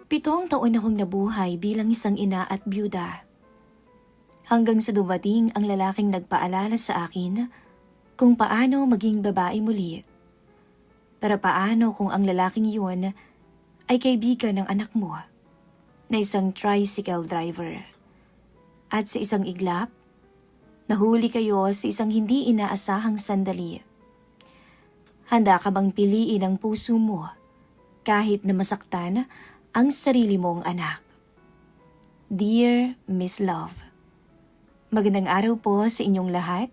7 taon akong nabuhay bilang isang ina at byuda. Hanggang sa dumating ang lalaking nagpaalala sa akin kung paano maging babae muli. Pero paano kung ang lalaking yun ay kaibigan ng anak mo na isang tricycle driver. At sa isang iglap, nahuli kayo sa isang hindi inaasahang sandali. Handa ka bang piliin ang puso mo kahit na masaktan ang sarili mong anak? Dear Miss Love, magandang araw po sa inyong lahat.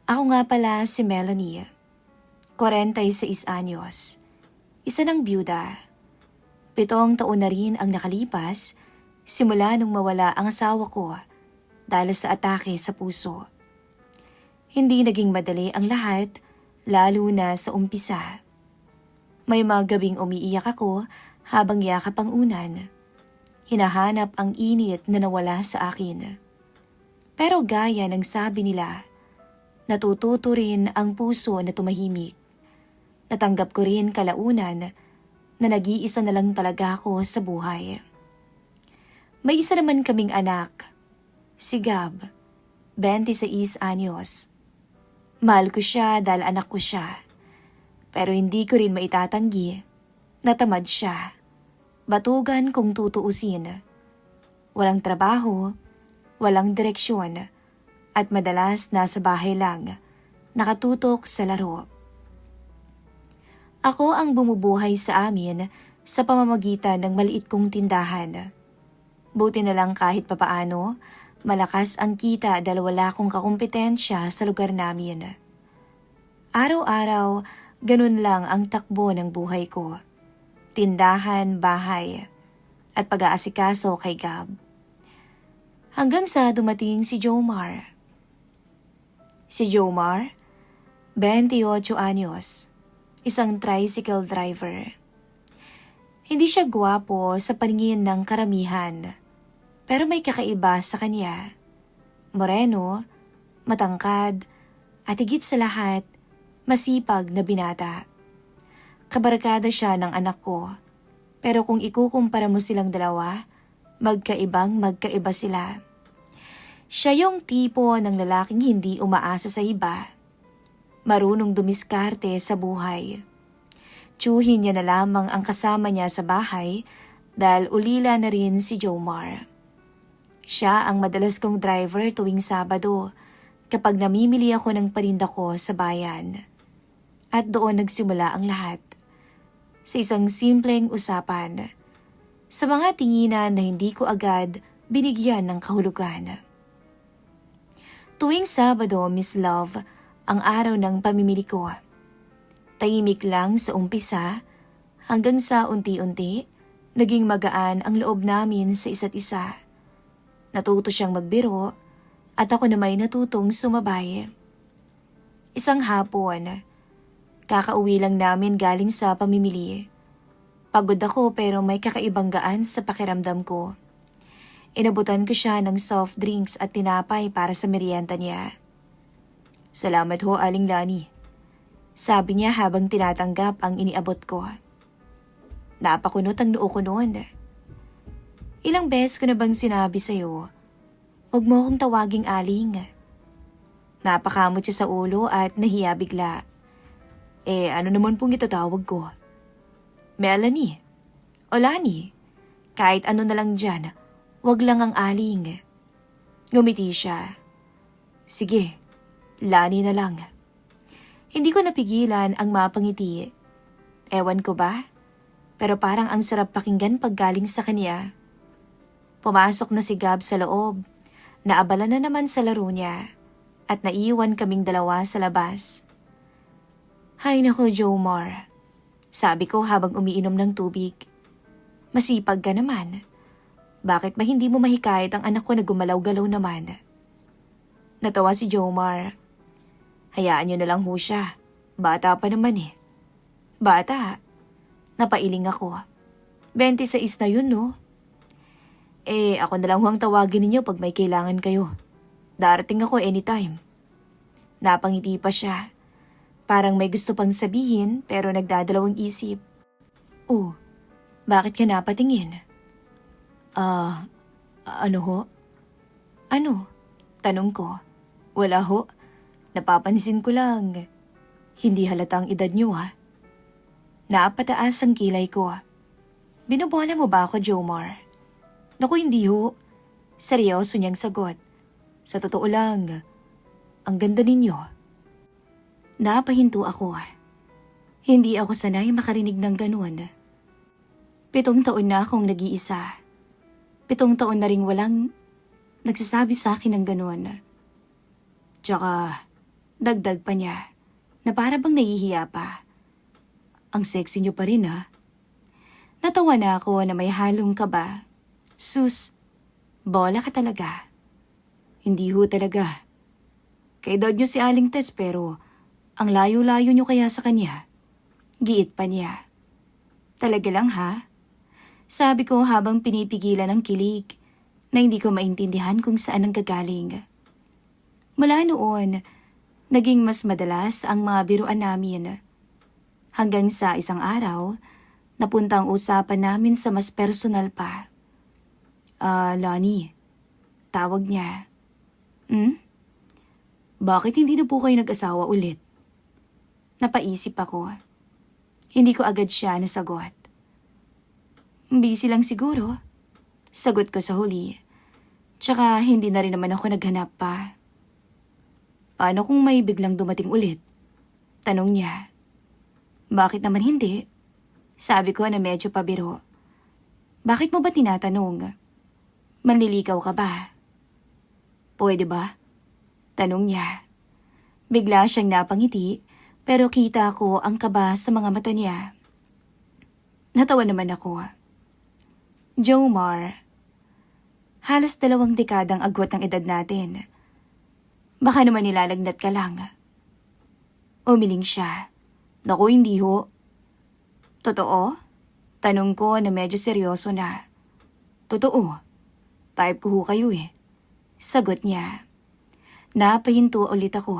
Ako nga pala si Melanie, 46 anyos, isa ng byuda. 7 taon na rin ang nakalipas simula nung mawala ang asawa ko dahil sa atake sa puso. Hindi naging madali ang lahat, lalo na sa umpisa. May mga gabing umiiyak ako habang yakap ang unan. Hinahanap ang init na nawala sa akin. Pero gaya ng sabi nila, natututo rin ang puso na tumahimik. Natanggap ko rin kalaunan na nag-iisa na lang talaga ako sa buhay. May isa naman kaming anak, si Gab, 26 anyos. Mahal ko siya dahil anak ko siya. Pero hindi ko rin maitatanggi na tamad siya. Batugan kung tutuusin. Walang trabaho, walang direksyon, at madalas nasa bahay lang, nakatutok sa laro. Ako ang bumubuhay sa amin sa pamamagitan ng maliit kong tindahan. Buti na lang kahit papaano, malakas ang kita dahil wala akong kakumpetensya sa lugar namin. Araw-araw, ganun lang ang takbo ng buhay ko. Tindahan, bahay, at pag-aasikaso kay Gab. Hanggang sa dumating si Jomar. Si Jomar, 28 anyos, isang tricycle driver. Hindi siya gwapo sa paningin ng karamihan, pero may kakaiba sa kanya. Moreno, matangkad, at higit sa lahat, masipag na binata. Kabarkada siya ng anak ko, pero kung ikukumpara mo silang dalawa, magkaiba sila. Siya yung tipo ng lalaking hindi umaasa sa iba. Marunong dumiskarte sa buhay. Tsuhin niya na lamang ang kasama niya sa bahay dahil ulila na rin si Jomar. Siya ang madalas kong driver tuwing Sabado kapag namimili ako ng paninda ko sa bayan. At doon nagsimula ang lahat. Sa isang simpleng usapan. Sa mga tinginan na hindi ko agad binigyan ng kahulugan. Tuwing Sabado, Miss Love, ang araw ng pamimili ko. Tahimik lang sa umpisa hanggang sa unti-unti naging magaan ang loob namin sa isa't isa. Natuto siyang magbiro at ako na may natutong sumabay. Isang hapon, kakauwi lang namin galing sa pamimili. Pagod ako pero may kakaibang gaan sa pakiramdam ko. Inabutan ko siya ng soft drinks at tinapay para sa merienda niya. Salamat ho, Aling Lani. Sabi niya habang tinatanggap ang iniabot ko. Napakunot ang noo ko noon. Ilang beses ko na bang sinabi sa'yo, huwag mo akong tawaging Aling. Napakamot siya sa ulo at nahiya bigla. Ano naman pong itatawag ko? Melanie o Lani, kahit ano na lang dyan, wag lang ang Aling. Ngumiti siya. Sige, Lani na lang. Hindi ko napigilan ang mapangiti. Ewan ko ba? Pero parang ang sarap pakinggan pag galing sa kanya. Pumasok na si Gab sa loob. Naabala na naman sa laro niya. At naiwan kaming dalawa sa labas. Hay nako, Jomar. Sabi ko habang umiinom ng tubig. Masipag ka naman. Bakit ba hindi mo mahikayat ang anak ko na gumalaw-galaw naman? Natawa si Jomar. Hayaan niyo na lang ho siya. Bata pa naman eh. Bata? Napailing ako. 26 na yun, no? Ako na lang huwag tawagin ninyo pag may kailangan kayo. Darating ako anytime. Napangiti pa siya. Parang may gusto pang sabihin pero nagdadalawang isip. Bakit ka napatingin? Ano ho? Ano? Tanong ko. Wala ho. Napapansin ko lang. Hindi halata ang edad niyo ha. Naapataas ang kilay ko. Binobola mo ba ako, Jomar? Naku, hindi ho. Seryoso niyang sagot. Sa totoo lang, ang ganda ninyo. Napahinto ako. Hindi ako sanay makarinig ng ganun. 7 taon na akong nag-iisa. 7 taon na ring walang nagsasabi sa akin ng ganun. Tsaka, dagdag pa niya na para bang nahihiya pa. Ang sexy niyo pa rin ha. Natawa na ako na may halong kaba. Sus, bola ka talaga. Hindi ho talaga. Kaedad niyo si Aling Tess pero ang layo-layo niyo kaya sa kanya. Giit pa niya. Talaga lang ha? Sabi ko habang pinipigilan ang kilig na hindi ko maintindihan kung saan ang gagaling. Mula noon, naging mas madalas ang mga biruan namin. Hanggang sa isang araw, napunta ang usapan namin sa mas personal pa. Lani, tawag niya. Bakit hindi na po kayo nag-asawa ulit? Napaisip ako. Hindi ko agad siya nasagot. Busy lang siguro. Sagot ko sa huli. Tsaka hindi na rin naman ako naghanap pa. Paano kung may biglang dumating ulit? Tanong niya. Bakit naman hindi? Sabi ko na medyo pabiro. Bakit mo ba tinatanong? Manliligaw ka ba? Pwede ba? Tanong niya. Bigla siyang napangiti pero kita ko ang kaba sa mga mata niya. Natawa naman ako. Jomar, halos 2 dekadang agwat ng edad natin. Baka naman nilalagnat ka lang. Umiling siya. Naku, hindi ho. Totoo? Tanong ko na medyo seryoso na. Totoo. Type ko ho kayo eh. Sagot niya. Napahinto ulit ako.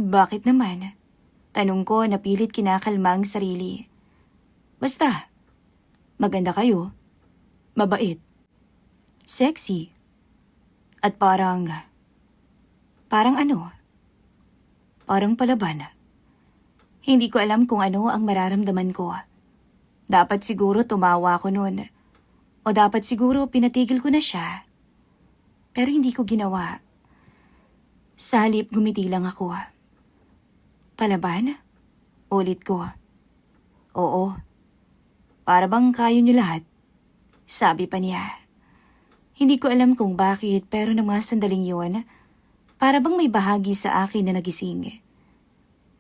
Bakit naman? Tanong ko na pilit kinakalma ang sarili. Basta, maganda kayo. Mabait. Sexy. At parang ano? Parang palaban. Hindi ko alam kung ano ang mararamdaman ko. Dapat siguro tumawa ako noon. O dapat siguro pinatigil ko na siya. Pero hindi ko ginawa. Sa halip gumiti lang ako. Palaban? Ulit ko. Oo. Para bang kayo niyo lahat? Sabi pa niya. Hindi ko alam kung bakit pero ng mga sandaling yun, para bang may bahagi sa akin na nagising.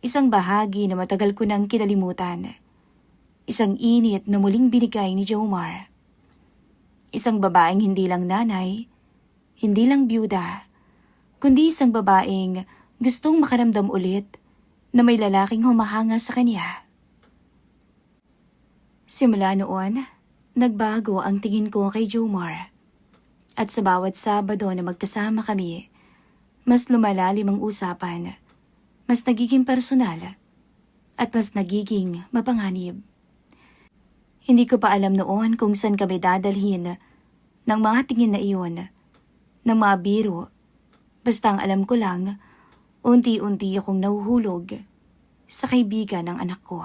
Isang bahagi na matagal ko nang kinalimutan. Isang init na muling binigay ni Jomar. Isang babaeng hindi lang nanay, hindi lang byuda, kundi isang babaeng gustong makaramdam ulit na may lalaking humahanga sa kanya. Simula noon, nagbago ang tingin ko kay Jomar. At sa bawat Sabado na magkasama kami, mas lumalalim ang usapan. Mas nagiging personal at mas nagiging mapanganib. Hindi ko pa alam noon kung saan kami dadalhin ng mga tingin na iyon, ng mga biro. Basta ang alam ko lang, unti-unti akong nahuhulog sa kaibigan ng anak ko.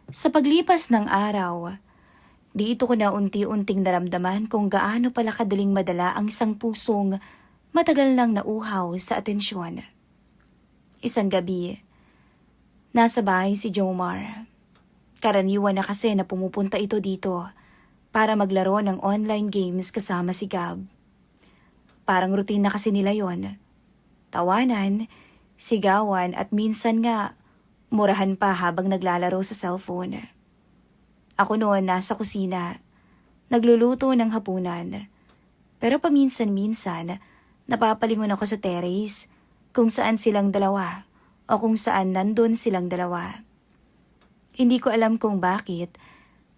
Sa paglipas ng araw, dito ko na unti-unting naramdaman kung gaano pala kadaling madala ang isang pusong matagal lang nauhaw sa atensyon. Isang gabi, nasa bahay si Jomar. Karaniwan na kasi na pumupunta ito dito para maglaro ng online games kasama si Gab. Parang routine na kasi nila yon. Tawanan, sigawan at minsan nga murahan pa habang naglalaro sa cellphone. Ako noon nasa kusina, nagluluto ng hapunan. Pero paminsan-minsan, napapalingon ako sa terrace kung saan silang dalawa o kung saan nandun silang dalawa. Hindi ko alam kung bakit,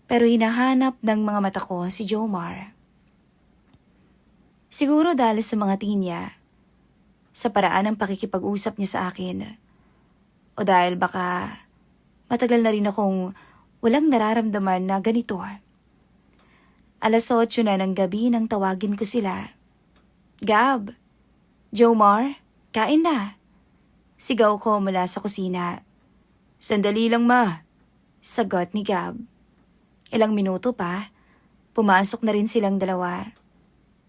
pero hinahanap ng mga mata ko si Jomar. Siguro dahil sa mga tingin niya, sa paraan ng pakikipag-usap niya sa akin, o dahil baka matagal na rin akong walang nararamdaman na ganito. 8:00 na ng gabi nang tawagin ko sila. Gab, Jomar, kain na. Sigaw ko mula sa kusina. Sandali lang ma, sagot ni Gab. Ilang minuto pa, pumasok na rin silang dalawa.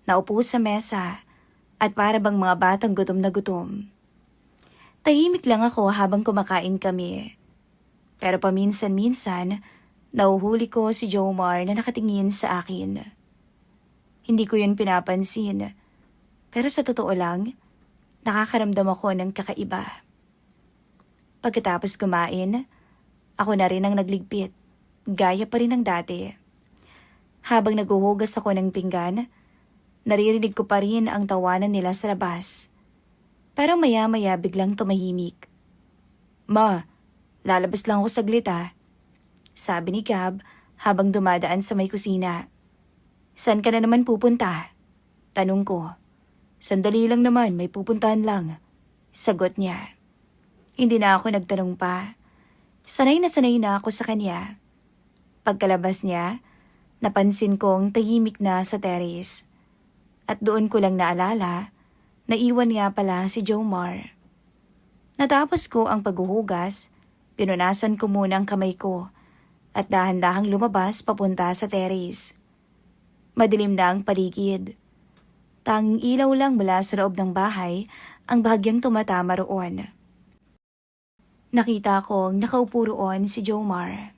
Naupo sa mesa at para bang mga batang gutom na gutom. Tahimik lang ako habang kumakain kami. Pero paminsan-minsan, nauhuli ko si Jomar na nakatingin sa akin. Hindi ko yun pinapansin, pero sa totoo lang, nakakaramdam ako ng kakaiba. Pagkatapos kumain, ako na rin ang nagligpit, gaya pa rin ng dati. Habang naguhugas ako ng pinggan, naririnig ko pa rin ang tawanan nila sa labas. Pero maya-maya biglang tumahimik. Ma, lalabas lang ako saglit sabi ni Gab habang dumadaan sa may kusina. Saan ka na naman pupunta? Tanong ko. Sandali lang naman, may pupuntahan lang. Sagot niya. Hindi na ako nagtanong pa. Sanay na ako sa kanya. Pagkalabas niya, napansin kong tahimik na sa terrace. At doon ko lang naalala, naiwan nga pala si Jomar. Natapos ko ang paghuhugas, pinunasan ko muna ang kamay ko at dahan-dahang lumabas papunta sa terrace. Madilim na ang paligid. Tanging ilaw lang mula sa loob ng bahay ang bahagyang tumatama roon. Nakita kong nakaupo roon si Jomar.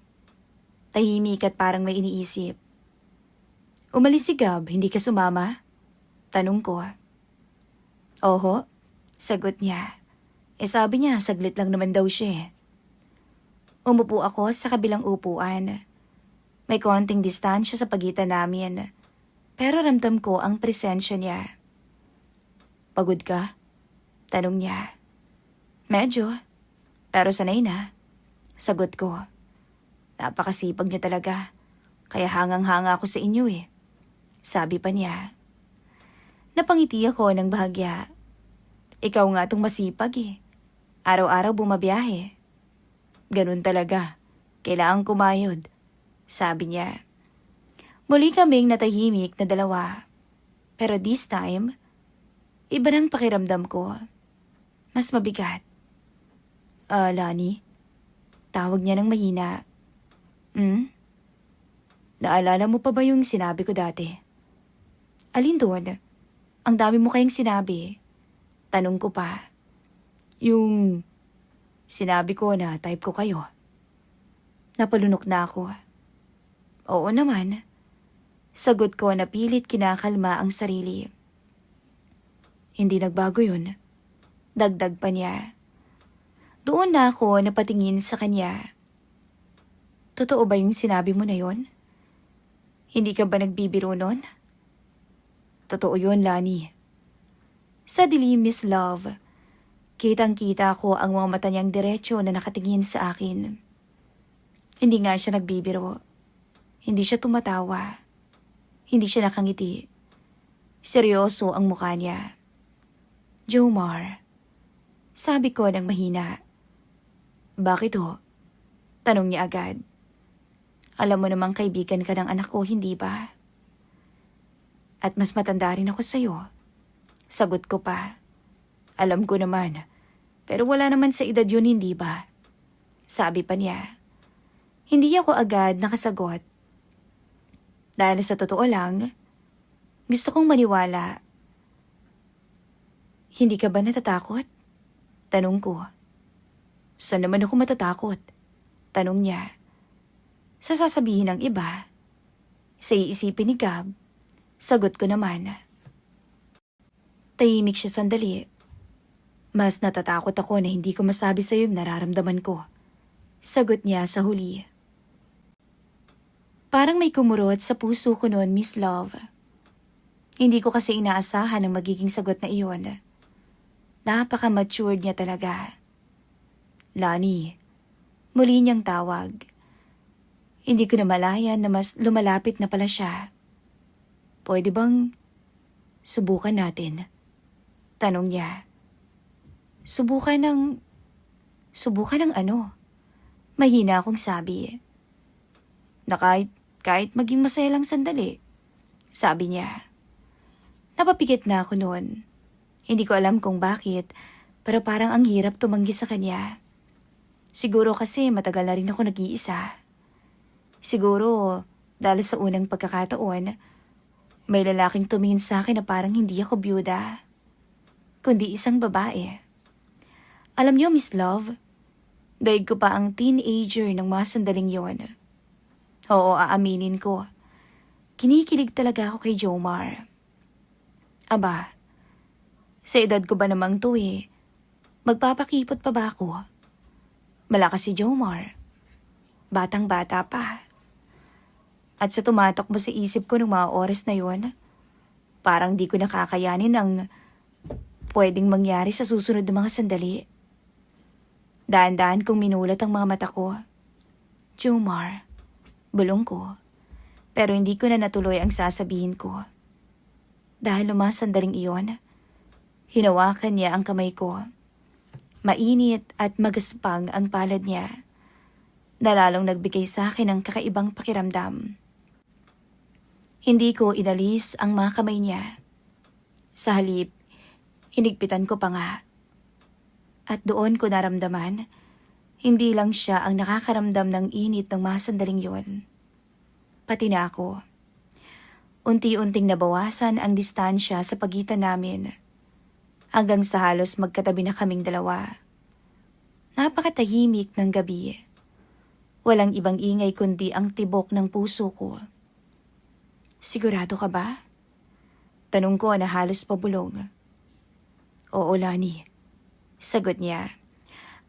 Tahimik at parang may iniisip. Umalis si Gab, hindi ka sumama? Tanong ko. Oho, sagot niya. Sabi niya, saglit lang naman daw siya. Umupo ako sa kabilang upuan. May konting distansya sa pagitan namin, pero ramdam ko ang presensya niya. Pagod ka? Tanong niya. Medyo, pero sanay na. Sagot ko. Napakasipag niyo talaga, kaya hangang-hanga ako sa inyo Sabi pa niya. Napangiti ako ng bahagya. Ikaw nga tong masipag Araw-araw bumabiyahe. Ganun talaga. Kailangang kumayod. Sabi niya. Muli kaming natahimik na dalawa. Pero this time, iba ng pakiramdam ko. Mas mabigat. Lani? Tawag niya ng mahina. Naalala mo pa ba yung sinabi ko dati? Alin doon? Ang dami mo kayang sinabi. Tanong ko pa. Yung sinabi ko na type ko kayo. Napalunok na ako. Oo naman. Sagot ko na pilit kinakalma ang sarili. Hindi nagbago yun. Dagdag pa niya. Doon na ako napatingin sa kanya. Totoo ba yung sinabi mo na yun? Hindi ka ba nagbibiro nun? Totoo yun, Lani. Sa dilim, Miss Love, kitang-kita ko ang mga mata niyang diretsyo na nakatingin sa akin. Hindi nga siya nagbibiro. Hindi siya tumatawa. Hindi siya nakangiti. Seryoso ang mukha niya. Jomar, sabi ko ng mahina. Bakit ho? Tanong niya agad. Alam mo namang kaibigan ka ng anak ko, hindi ba? At mas matanda rin ako sa'yo. Sagot ko pa. Alam ko naman, pero wala naman sa edad yun, hindi ba? Sabi pa niya. Hindi ako agad nakasagot. Dahil sa totoo lang, gusto kong maniwala. Hindi ka ba natatakot? Tanong ko. Saan naman ako matatakot? Tanong niya. Sa sasabihin ng iba, sa iisipin ni Gab, sagot ko naman. Tahimik siya sandali. Mas natatakot ako na hindi ko masabi sa iyo yung nararamdaman ko. Sagot niya sa huli. Parang may kumurot sa puso ko noon, Miss Love. Hindi ko kasi inaasahan ang magiging sagot na iyon. Napaka-matured niya talaga. Lani, muli niyang tawag. Hindi ko namalayan na mas lumalapit na pala siya. Pwede bang subukan natin? Tanong niya. Subukan ng ano? Mahina akong sabi. Na kahit maging masaya lang sandali, sabi niya. Napapikit na ako noon. Hindi ko alam kung bakit, pero parang ang hirap tumanggi sa kanya. Siguro kasi matagal na rin ako nag-iisa. Siguro dahil sa unang pagkakataon, may lalaking tumingin sa akin na parang hindi ako byuda, kundi isang babae. Alam niyo, Miss Love, daig ko pa ang teenager ng mga sandaling yon. Oo, aaminin ko. Kinikilig talaga ako kay Jomar. Aba, sa edad ko ba namang to magpapakipot pa ba ako? Malakas si Jomar. Batang-bata pa. At sa tumatakbo sa isip ko ng mga oras na yon, parang di ko nakakayanin ang pwedeng mangyari sa susunod na mga sandali. Daan-daan kong minulat ang mga mata ko. Jomar, bulong ko. Pero hindi ko na natuloy ang sasabihin ko. Dahil ng mga sandaling iyon, hinawakan niya ang kamay ko. Mainit at magaspang ang palad niya, na lalong nagbigay sa akin ng kakaibang pakiramdam. Hindi ko inalis ang mga kamay niya. Sa halip, hinigpitan ko pa nga. At doon ko naramdaman, hindi lang siya ang nakakaramdam ng init ng mga sandaling yon. Pati na ako. Unti-unting nabawasan ang distansya sa pagitan namin, hanggang sa halos magkatabi na kaming dalawa. Napakatahimik ng gabi. Walang ibang ingay kundi ang tibok ng puso ko. Sigurado ka ba? Tanong ko na halos pabulong. Oo, Lani. Sagot niya.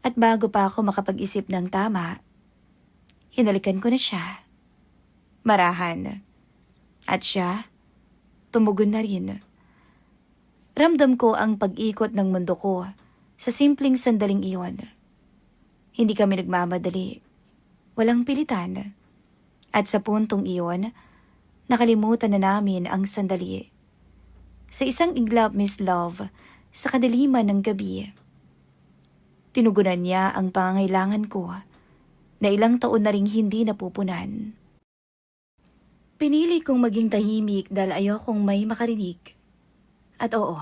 At bago pa ako makapag-isip ng tama, hinalikan ko na siya. Marahan. At siya, tumugon na rin. Ramdam ko ang pag-ikot ng mundo ko sa simpleng sandaling iyon. Hindi kami nagmamadali. Walang pilitan. At sa puntong iyon, nakalimutan na namin ang sandali. Sa isang iglap, Miss Love, sa kadiliman ng gabi, tinugunan niya ang pangangailangan ko na ilang taon na ring hindi napupunan. Pinili kong maging tahimik dahil ayokong may makarinig. At oo,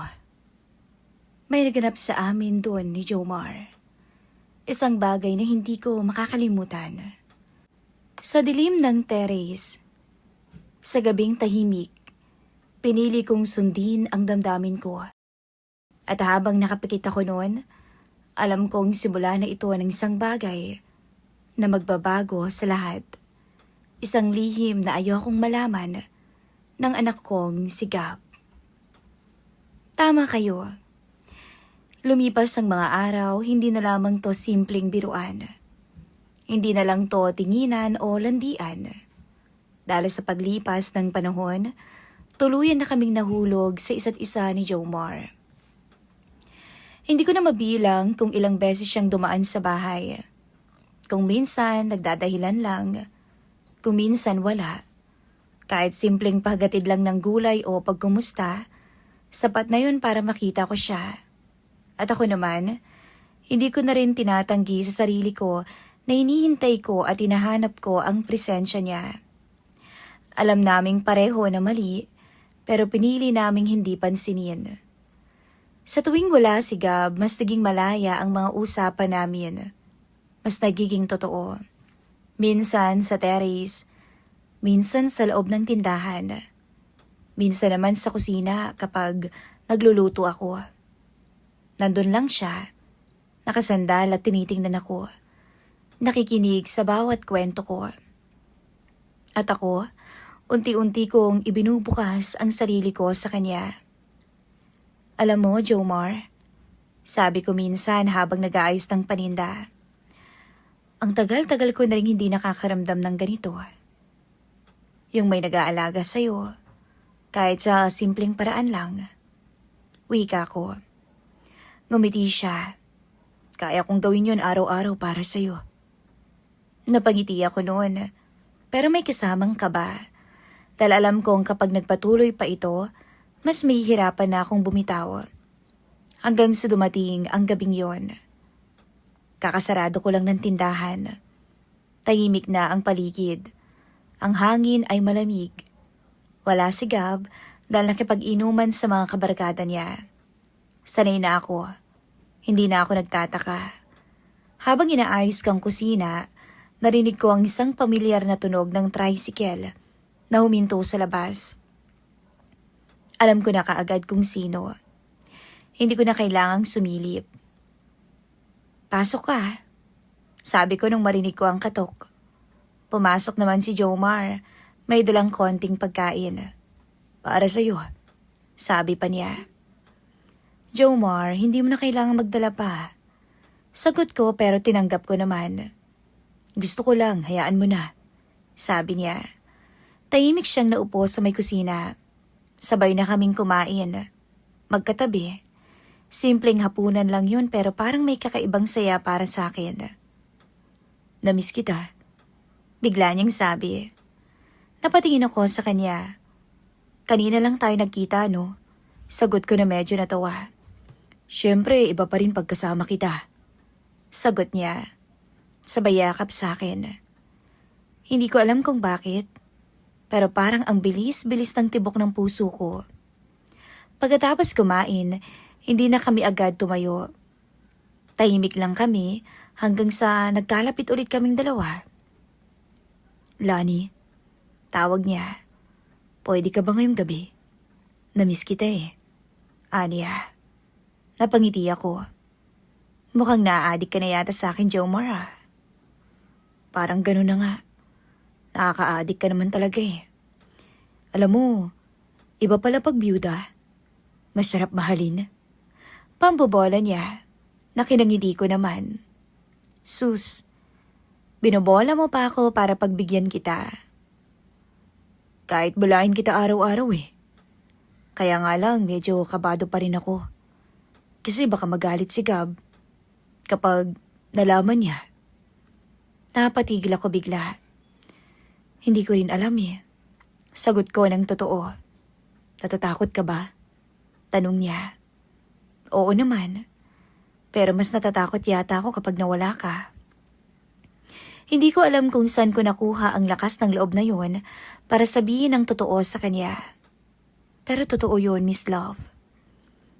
may naganap sa amin doon ni Jomar. Isang bagay na hindi ko makakalimutan. Sa dilim ng terrace, sa gabing tahimik, pinili kong sundin ang damdamin ko. At habang nakapikit ako noon, alam kong simula na ito ng isang bagay na magbabago sa lahat. Isang lihim na ayokong malaman ng anak kong si Gab. Tama kayo. Lumipas ang mga araw, hindi na lamang to simpleng biruan. Hindi na lang to tinginan o landian. Dahil sa paglipas ng panahon, tuluyan na kaming nahulog sa isa't isa ni Jomar. Hindi ko na mabilang kung ilang beses siyang dumaan sa bahay. Kung minsan nagdadahilan lang, kung minsan wala. Kahit simpleng paghatid lang ng gulay o pagkumusta, sapat na yun para makita ko siya. At ako naman, hindi ko na rin tinatanggi sa sarili ko na hinihintay ko at hinahanap ko ang presensya niya. Alam naming pareho na mali, pero pinili naming hindi pansinin. Sa tuwing wala si Gab, mas naging malaya ang mga usapan namin. Mas nagiging totoo. Minsan sa terrace, minsan sa loob ng tindahan. Minsan naman sa kusina kapag nagluluto ako. Nandun lang siya, nakasandal at tinitingnan ako. Nakikinig sa bawat kwento ko. At ako, unti-unti kong ibinubukas ang sarili ko sa kanya. Alam mo, Jomar, sabi ko minsan habang nag-aayos ng paninda, ang tagal-tagal ko na rin hindi nakakaramdam ng ganito. Yung may nag-aalaga sa'yo, kahit sa simpleng paraan lang. Wika ko. Ngumiti siya. Kaya kong gawin yun araw-araw para sa'yo. Napangiti ako noon, pero may kasamang kaba. Dahil alam kong kapag nagpatuloy pa ito, mas mahihirapan na akong bumitaw. Hanggang sa dumating ang gabing yon. Kakasarado ko lang ng tindahan. Tahimik na ang paligid. Ang hangin ay malamig. Wala si Gab dahil nakipag-inuman sa mga kabarkada niya. Sanay na ako. Hindi na ako nagtataka. Habang inaayos kang kusina, narinig ko ang isang pamilyar na tunog ng tricycle na huminto sa labas. Alam ko na kaagad kung sino. Hindi ko na kailangang sumilip. "Pasok ka," sabi ko nung marinig ko ang katok. Pumasok naman si Jomar. May dalang konting pagkain. "Para sa'yo," sabi pa niya. "Jomar, hindi mo na kailangang magdala pa." Sagot ko pero tinanggap ko naman. "Gusto ko lang, hayaan mo na," sabi niya. Tahimik siyang naupo sa may kusina. Sabay na kaming kumain. Magkatabi. Simpleng hapunan lang yun pero parang may kakaibang saya para sa akin. "Namiss kita," bigla niyang sabi. Napatingin ako sa kanya. "Kanina lang tayo nagkita, no?" Sagot ko na medyo natawa. "Siyempre, iba pa rin pagkasama kita," sagot niya. Sabay yakap sa akin. Hindi ko alam kung bakit, pero parang ang bilis-bilis ng tibok ng puso ko. Pagkatapos kumain, hindi na kami agad tumayo. Tahimik lang kami hanggang sa nagkalapit ulit kaming dalawa. "Lani," tawag niya. "Pwede ka ba ngayong gabi? Namiss kita eh." Aniya. Napangiti ako. "Mukhang naa-addict ka na yata sa akin, Jomar ah." "Parang gano'n na nga. Nakaka-addict ka naman talaga eh. Alam mo, iba pala pag byuda. Masarap mahalin." Pambobola niya. Nakinangiti ko naman. "Sus, binobola mo pa ako para pagbigyan kita." "Kahit bulain kita araw-araw eh. Kaya nga lang medyo kabado pa rin ako. Kasi baka magalit si Gab kapag nalaman niya." Napatigil ako bigla. "Hindi ko rin alam eh." Sagot ko ng totoo. "Natatakot ka ba?" Tanong niya. "Oo naman. Pero mas natatakot yata ako kapag nawala ka." Hindi ko alam kung saan ko nakuha ang lakas ng loob na yun para sabihin ang totoo sa kanya. Pero totoo yun, Miss Love.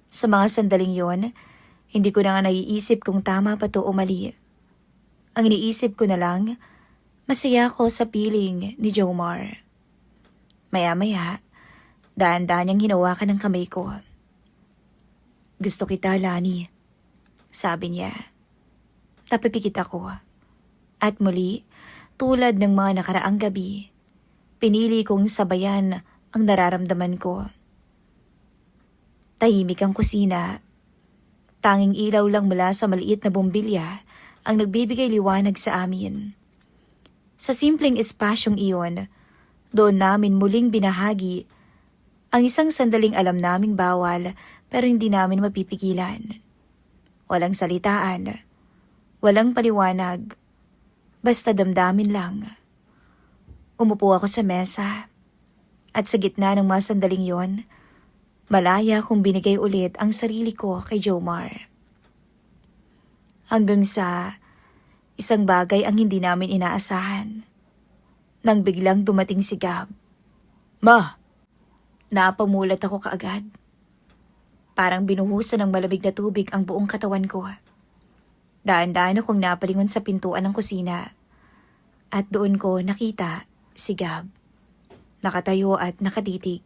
Sa mga sandaling yun, hindi ko na nga naiisip kung tama pa to o mali. Ang iniisip ko na lang, masaya ako sa piling ni Jomar. Maya-maya, daan-daan niyang hinawakan ng kamay ko. "Gusto kita, Lani," sabi niya. Napipikit ako. At muli, tulad ng mga nakaraang gabi, pinili kong sabayan ang nararamdaman ko. Tahimik ang kusina. Tanging ilaw lang mula sa maliit na bombilya ang nagbibigay liwanag sa amin. Sa simpleng espasyong iyon, doon namin muling binahagi ang isang sandaling alam naming bawal pero hindi namin mapipigilan. Walang salitaan, walang paliwanag, basta damdamin lang. Umupo ako sa mesa at sa gitna ng mga sandaling yon, malaya kong binigay ulit ang sarili ko kay Jomar. Hanggang sa isang bagay ang hindi namin inaasahan. Nang biglang dumating si Gab. "Ma!" Napamulat ako kaagad. Parang binuhusan ng malamig na tubig ang buong katawan ko. Daan-daan akong napalingon sa pintuan ng kusina. At doon ko nakita si Gab. Nakatayo at nakatitig.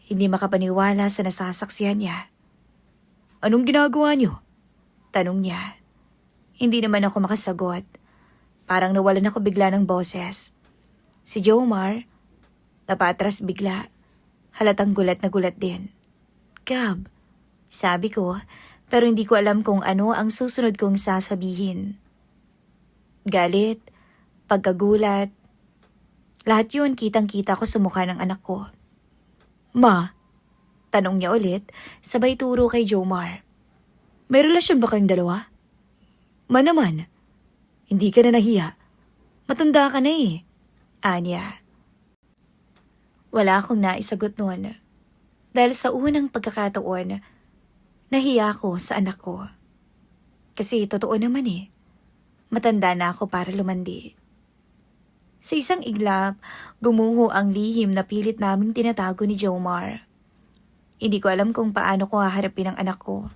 Hindi makapaniwala sa nasasaksihan niya. "Anong ginagawa niyo?" Tanong niya. Hindi naman ako makasagot. Parang nawalan ako bigla ng boses. Si Jomar, napatras bigla. Halatang gulat na gulat din. "Gab," sabi ko, pero hindi ko alam kung ano ang susunod kong sasabihin. Galit, pagkagulat, lahat yun kitang-kita ko sa mukha ng anak ko. "Ma?" Tanong niya ulit, sabay turo kay Jomar. "May relasyon ba kayong dalawa?" "Ma naman, hindi ka na nahiya. Matanda ka na eh." Anya. Wala akong naisagot noon. Dahil sa unang pagkakataon, nahiya ako sa anak ko. Kasi totoo naman eh, matanda na ako para lumandi. Sa isang iglap, gumuho ang lihim na pilit naming tinatago ni Jomar. Hindi ko alam kung paano ko haharapin ang anak ko.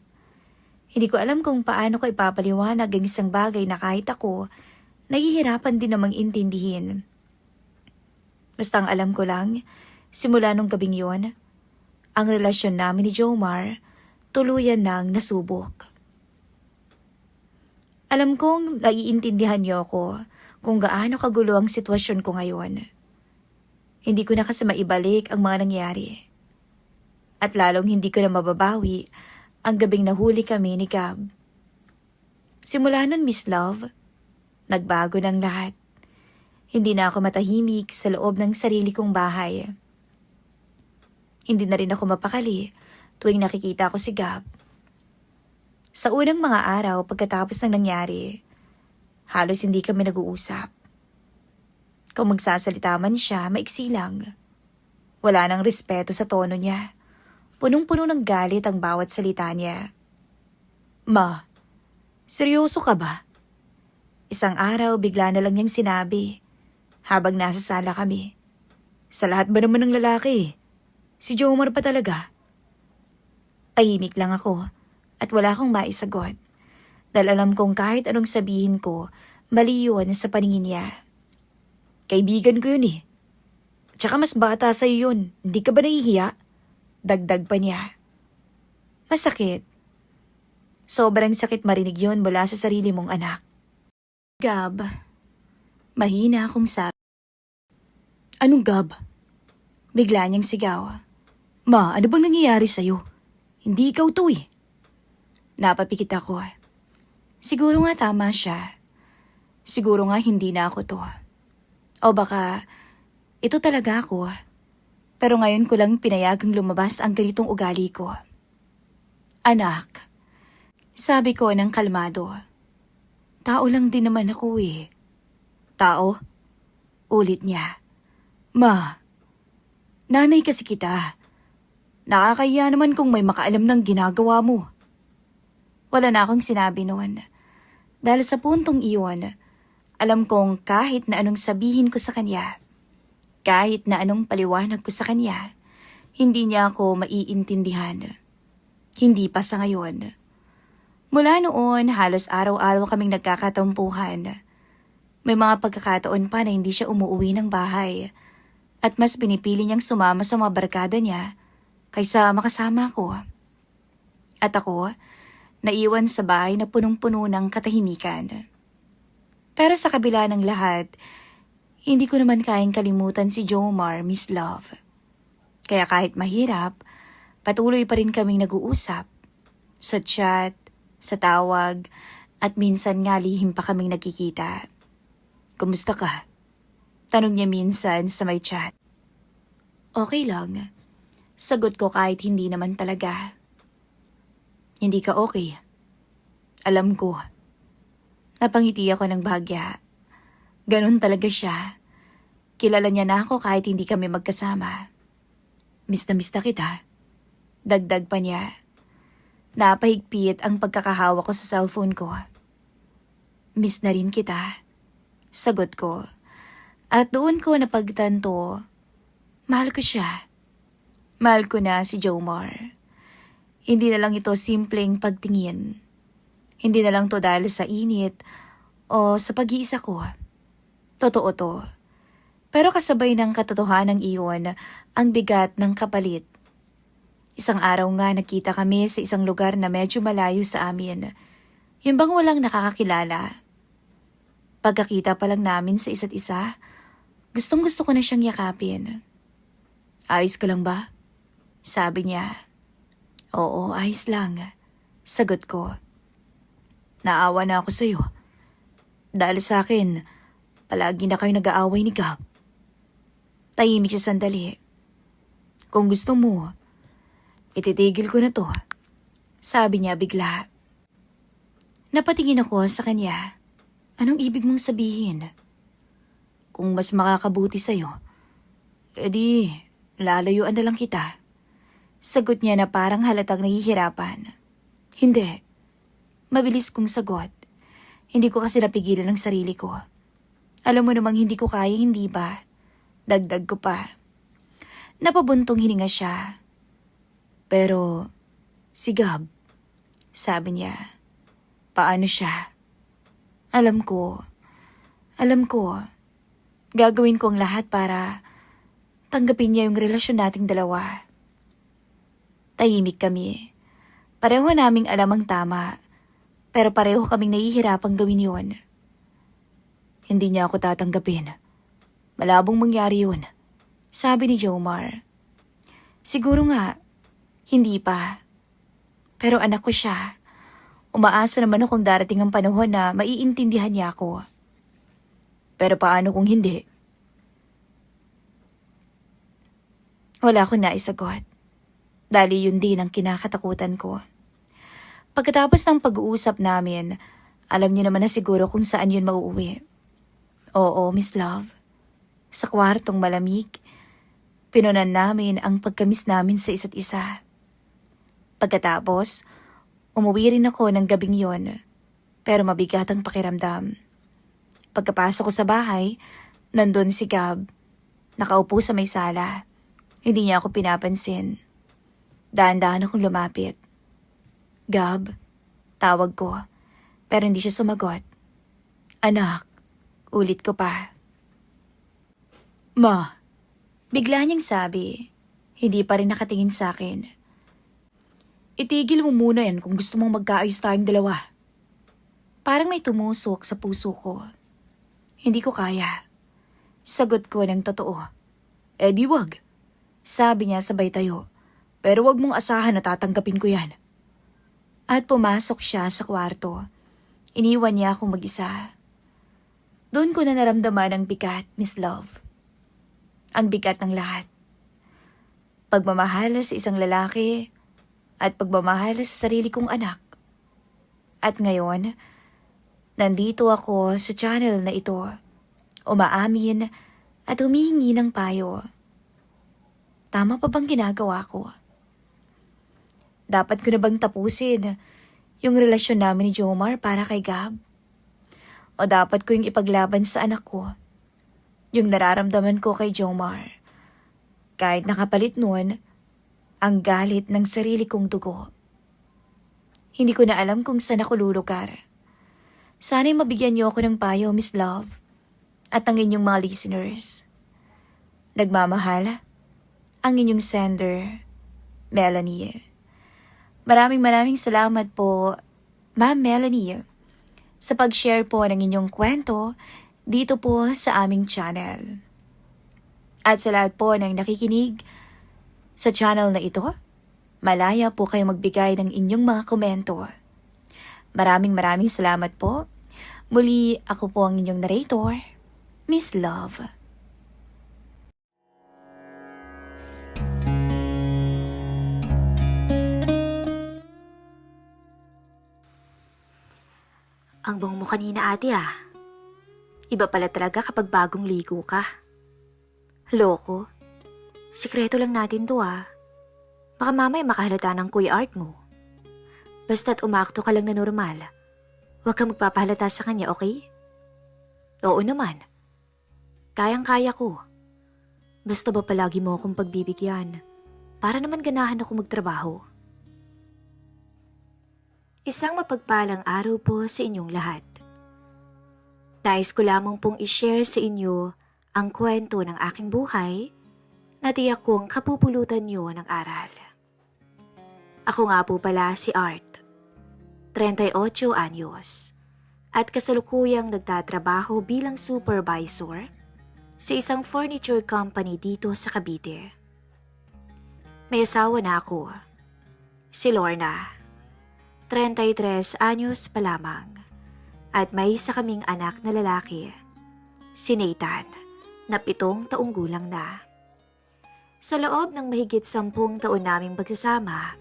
Hindi ko alam kung paano ko ipapaliwanag ang isang bagay na kahit ako, nahihirapan din namang intindihin. Basta ang alam ko lang, simula nung gabing yon, ang relasyon namin ni Jomar, tuluyan nang nasubok. Alam kong naiintindihan niyo ako kung gaano kagulo ang sitwasyon ko ngayon. Hindi ko na kasi maibalik ang mga nangyari. At lalong hindi ko na mababawi ang gabing nahuli kami ni Gab. Simula nun, Miss Love, nagbago ng lahat. Hindi na ako matahimik sa loob ng sarili kong bahay. Hindi na rin ako mapakali tuwing nakikita ko si Gab. Sa unang mga araw pagkatapos ng nangyari, halos hindi kami nag-uusap. Kung magsasalita man siya, maiksi lang. Wala nang respeto sa tono niya. Punong-puno ng galit ang bawat salita niya. Ma, seryoso ka ba? Isang araw bigla na lang niyang sinabi, habang nasa sala kami. Sa lahat ba naman ng lalaki? Si Jomar pa talaga? Tahimik lang ako. At wala akong maisagot. Dahil alam kong kahit anong sabihin ko, mali yun sa paningin niya. Kaibigan ko yun eh. Tsaka mas bata sa'yo yun. Hindi ka ba nahihiya? Dagdag pa niya. Masakit. Sobrang sakit marinig yun mula sa sarili mong anak. Gab, mahina akong sabi. Anong Gab? Bigla niyang sigaw. Ma, ano bang nangyayari sa'yo? Hindi ikaw to eh. Napapikit ako. Siguro nga tama siya. Siguro nga hindi na ako to. O baka, ito talaga ako. Pero ngayon ko lang pinayagang lumabas ang ganitong ugali ko. Anak, sabi ko ng kalmado. Tao lang din naman ako eh. Tao? Ulit niya. Ma, nanay kasi kita. Nakakahiya naman kung may makaalam ng ginagawa mo. Wala na akong sinabi noon. Dahil sa puntong iyon, alam kong kahit na anong sabihin ko sa kanya, kahit na anong paliwanag ko sa kanya, hindi niya ako maiintindihan. Hindi pa sa ngayon. Mula noon, halos araw-araw kaming nagkakatampuhan. May mga pagkakataon pa na hindi siya umuwi ng bahay at mas pinipili niyang sumama sa mga barkada niya kaysa makasama ko. At ako, naiwan sa bahay na punong-puno ng katahimikan. Pero sa kabila ng lahat, hindi ko naman kayang kalimutan si Jomar, Miss Love. Kaya kahit mahirap, patuloy pa rin kaming nag-uusap. Sa chat, sa tawag, at minsan nga lihim pa kaming nagkikita. Kumusta ka? Tanong niya minsan sa may chat. Okay lang. Sagot ko kahit hindi naman talaga. Hindi ka okay. Alam ko. Napangiti ako ng bahagya. Ganon talaga siya. Kilala niya na ako kahit hindi kami magkasama. Miss na kita. Dagdag pa niya. Napahigpit ang pagkakahawa ko sa cellphone ko. Miss na rin kita. Sagot ko. At doon ko napagtanto, mahal ko siya. Mahal ko na si Jomar. Hindi na lang ito simpleng pagtingin. Hindi na lang to dahil sa init o sa pag-iisa ko. Totoo to. Pero kasabay ng katotohanan iyon ang bigat ng kapalit. Isang araw nga nakita kami sa isang lugar na medyo malayo sa amin. Yung bang walang nakakakilala. Pagkakita pa lang namin sa isa't isa, gustong-gusto ko na siyang yakapin. Ayos ka lang ba? Sabi niya. Oo, ayos lang. Sagot ko. Naawa na ako sa'yo. Dahil sa akin, palagi na kayo nag-aaway ni Gab. Tahimik siya sandali. Kung gusto mo, ititigil ko na to. Sabi niya bigla. Napatingin ako sa kanya. Anong ibig mong sabihin? Kung mas makakabuti sa'yo, edi lalayuan na lang kita. Sagot niya na parang halatang nahihirapan. Hindi. Mabilis kong sagot. Hindi ko kasi napigilan ang sarili ko. Alam mo namang hindi ko kaya, hindi ba? Dagdag ko pa. Napabuntong hininga siya. Pero, si Gab, sabi niya, paano siya? Alam ko, gagawin ko ang lahat para tanggapin niya yung relasyon nating dalawa. Tahimik kami. Pareho naming alam ang tama, pero pareho kaming nahihirapang gawin yun. Hindi niya ako tatanggapin. Malabong mangyari yun, sabi ni Jomar. Siguro nga, hindi pa. Pero anak ko siya. Umaasa naman akong darating ang panahon na maiintindihan niya ako. Pero paano kung hindi? Wala akong naisagot. Dali yun din ang kinakatakutan ko. Pagkatapos ng pag-uusap namin, alam niyo naman na siguro kung saan yun mauuwi. Oo, Miss Love. Sa kwartong malamig, pinunan namin ang pagkamis namin sa isa't isa. Pagkatapos, umuwi rin ako ng gabing yon, pero mabigat ang pakiramdam. Pagkapasok ko sa bahay, nandun si Gab. Nakaupo sa may sala. Hindi niya ako pinapansin. Dahan-dahan akong lumapit. Gab, tawag ko, pero hindi siya sumagot. Anak, ulit ko pa. Ma, bigla niyang sabi, hindi pa rin nakatingin sa akin. Itigil mo muna yan kung gusto mong magkaayos tayong dalawa. Parang may tumusok sa puso ko. Hindi ko kaya. Sagot ko ng totoo. Di wag. Sabi niya sabay tayo. Pero wag mong asahan na tatanggapin ko yan. At pumasok siya sa kwarto. Iniwan niya akong mag-isa. Doon ko na naramdaman ang bigat, Miss Love. Ang bigat ng lahat. Pagmamahal sa isang lalaki at pagmamahal sa sarili kong anak. At ngayon, nandito ako sa channel na ito, umaamin at humihingi ng payo. Tama pa bang ginagawa ko? Dapat ko na bang tapusin yung relasyon namin ni Jomar para kay Gab? O dapat ko yung ipaglaban sa anak ko? Yung nararamdaman ko kay Jomar. Kahit nakapalit nun, ang galit ng sarili kong dugo. Hindi ko na alam kung saan ako lulugar. Sana'y mabigyan niyo ako ng payo, Miss Love, at ang inyong mga listeners. Nagmamahal, ang inyong sender, Melanie. Maraming salamat po, Ma'am Melanie, sa pag-share po ng inyong kwento dito po sa aming channel. At sa lahat po ng nakikinig sa channel na ito, malaya po kayo magbigay ng inyong mga komento. Maraming salamat po. Muli, ako po ang inyong narrator, Miss Love. Ang bango mo kanina, ate ah. Iba pala talaga kapag bagong ligo ka. Loko. Sikreto lang natin to ah. Baka mamaya makahalata ng kuya art mo. Basta't umakto ka lang na normal. Huwag kang magpapahalata sa kanya, okay? Oo naman. Kayang-kaya ko. Basta ba palagi mo akong pagbibigyan? Para naman ganahan ako magtrabaho. Isang mapagpalang araw po sa inyong lahat. Nais ko lamang pong i-share sa inyo ang kwento ng aking buhay na tiyak kong kapupulutan niyo ng aral. Ako nga po pala si Art, 38 anyos, at kasalukuyang nagtatrabaho bilang supervisor sa isang furniture company dito sa Cavite. May asawa na ako, si Lorna, 33 anyos pa lamang, at may isa kaming anak na lalaki, si Nathan, na 7 taong gulang na. Sa loob ng mahigit 10 taon naming pagsasama,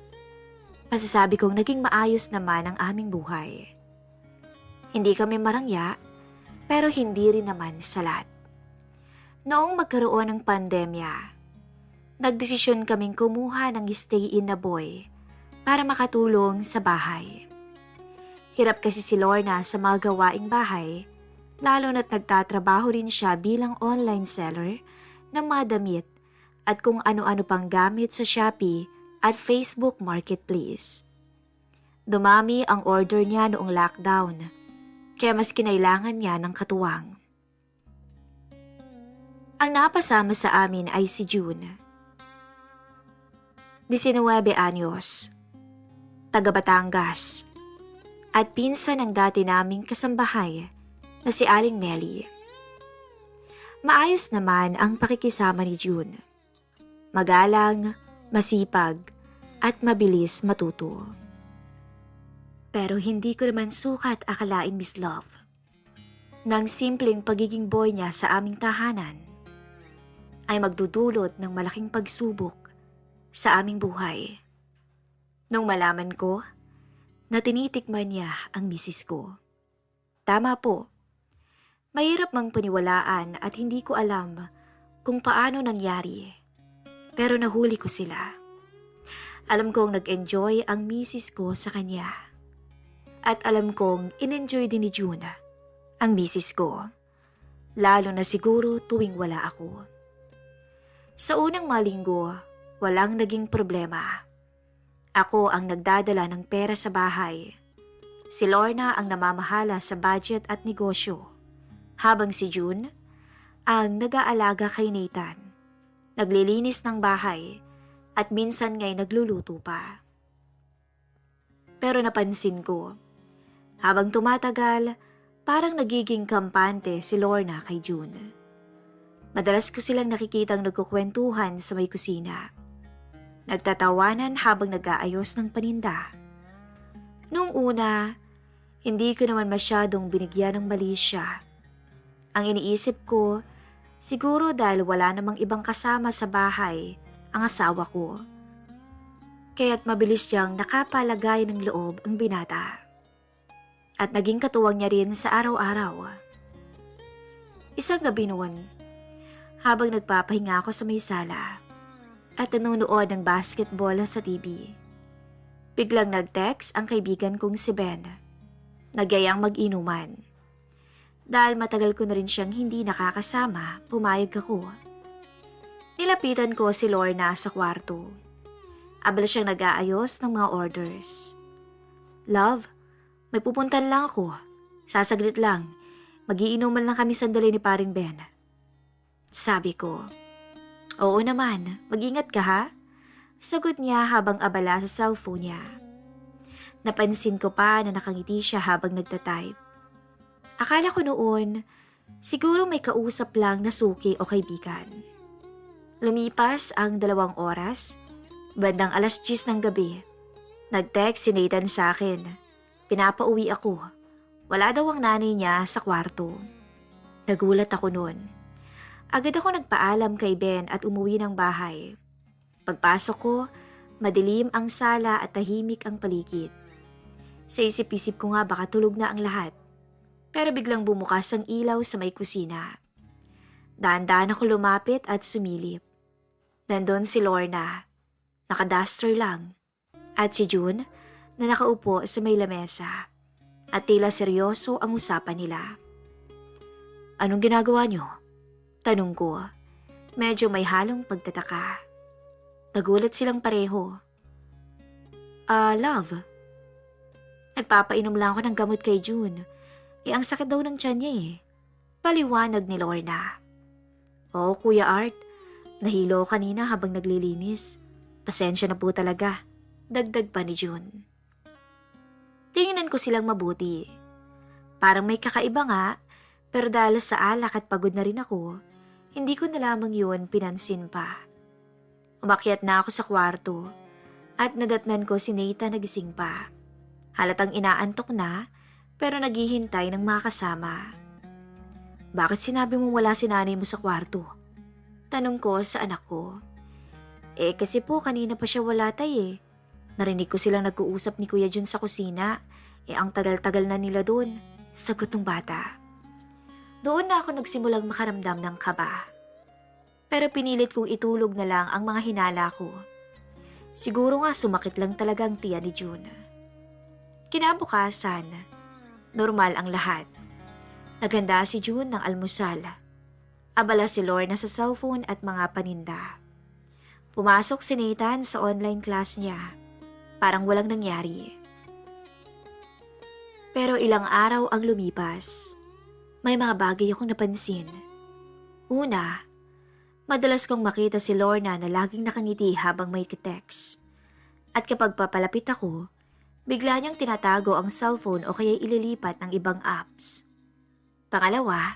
masasabi kong naging maayos naman ang aming buhay. Hindi kami marangya, pero hindi rin naman salat. Noong magkaroon ng pandemya, nagdesisyon kaming kumuha ng stay-in na boy para makatulong sa bahay. Hirap kasi si Lorna sa mga gawaing bahay, lalo na't nagtatrabaho rin siya bilang online seller ng mga damit at kung ano-ano pang gamit sa Shopee at Facebook Marketplace. Dumami ang order niya noong lockdown, kaya mas kinailangan niya ng katuwang. Ang napasama sa amin ay si June. 19 anyos, taga Batangas, at pinsan ng dati naming kasambahay na si Aling Melly. Maayos naman ang pakikisama ni June. Magalang, masipag, at mabilis matuto. Pero hindi ko naman sukat akalain, Miss Love, ng simpleng pagiging boy niya sa aming tahanan ay magdudulot ng malaking pagsubok sa aming buhay. Nung malaman ko na tinitikman niya ang misis ko. Tama po, mahirap mang paniwalaan at hindi ko alam kung paano nangyari, pero nahuli ko sila. Alam kong nag-enjoy ang misis ko sa kanya. At alam kong in-enjoy din ni June ang misis ko, lalo na siguro tuwing wala ako. Sa unang mga linggo, walang naging problema. Ako ang nagdadala ng pera sa bahay. Si Lorna ang namamahala sa budget at negosyo, habang si June ang nag-aalaga kay Nathan, naglilinis ng bahay at minsan nga'y nagluluto pa. Pero napansin ko, habang tumatagal, parang nagiging kampante si Lorna kay June. Madalas ko silang nakikitang nagkukwentuhan sa may kusina. Nagtatawanan habang nag-aayos ng paninda. Noong una, hindi ko naman masyadong binigyan ng mali siya. Ang iniisip ko, siguro dahil wala namang ibang kasama sa bahay ang asawa ko. Kaya't mabilis siyang nakapalagay ng loob ang binata. At naging katuwang niya rin sa araw-araw. Isang gabi noon, habang nagpapahinga ako sa may sala at nanonood ng basketball sa TV, biglang nag-text ang kaibigan kong si Ben. Nagyayang mag-inuman. Dahil matagal ko na rin siyang hindi nakakasama, pumayag ako. Nilapitan ko si Lorna sa kwarto. Abala siyang nag-aayos ng mga orders. Love, may pupuntan lang ako. Sasaglit lang. Magiinuman lang kami sandali ni paring Ben. Sabi ko, oo naman, mag-ingat ka ha? Sagot niya habang abala sa cellphone niya. Napansin ko pa na nakangiti siya habang nagtatype. Akala ko noon, siguro may kausap lang na suki o kaibigan. Lumipas ang 2 oras, bandang 10:00 ng gabi. Nag-text si Nathan sa akin. Pinapauwi ako. Wala daw ang nanay niya sa kwarto. Nagulat ako noon. Agad ako nagpaalam kay Ben at umuwi ng bahay. Pagpasok ko, madilim ang sala at tahimik ang paligid. Sa isip-isip ko nga baka tulog na ang lahat. Pero biglang bumukas ang ilaw sa may kusina. Daan-daan ako lumapit at sumilip. Nandun si Lorna, nakaduster lang. At si June na nakaupo sa may lamesa. At tila seryoso ang usapan nila. Anong ginagawa niyo? Tanong ko, medyo may halong pagtataka. Nagulat silang pareho. Love. Nagpapainom lang ako ng gamot kay June. Ang sakit daw ng tiyan niya eh. Paliwanag ni Lorna. Oo, Kuya Art. Nahilo kanina habang naglilinis. Pasensya na po talaga. Dagdag pa ni June. Tingnan ko silang mabuti. Parang may kakaiba nga, pero dahil sa alak at pagod na rin ako, hindi ko na lamang yun pinansin pa. Umakyat na ako sa kwarto at nadatnan ko si Nathan nagising pa. Halatang inaantok na pero naghihintay ng mga kasama. Bakit sinabi mo wala si nanay mo sa kwarto? Tanong ko sa anak ko. Kasi po kanina pa siya wala tay. Narinig ko silang nag-uusap ni Kuya Jun sa kusina. Ang tagal-tagal na nila doon. Sagot ng bata. Doon na ako nagsimulang makaramdam ng kaba. Pero pinilit kong itulog na lang ang mga hinala ko. Siguro nga sumakit lang talaga ang tiyan ni June. Kinabukasan, normal ang lahat. Naganda si June ng almusal. Abala si Lorna sa cellphone at mga paninda. Pumasok si Nathan sa online class niya. Parang walang nangyari. Pero ilang araw ang lumipas. May mga bagay akong napansin. Una, madalas kong makita si Lorna na laging nakangiti habang may text. At kapag papalapit ako, bigla niyang tinatago ang cellphone o kaya ililipat ng ibang apps. Pangalawa,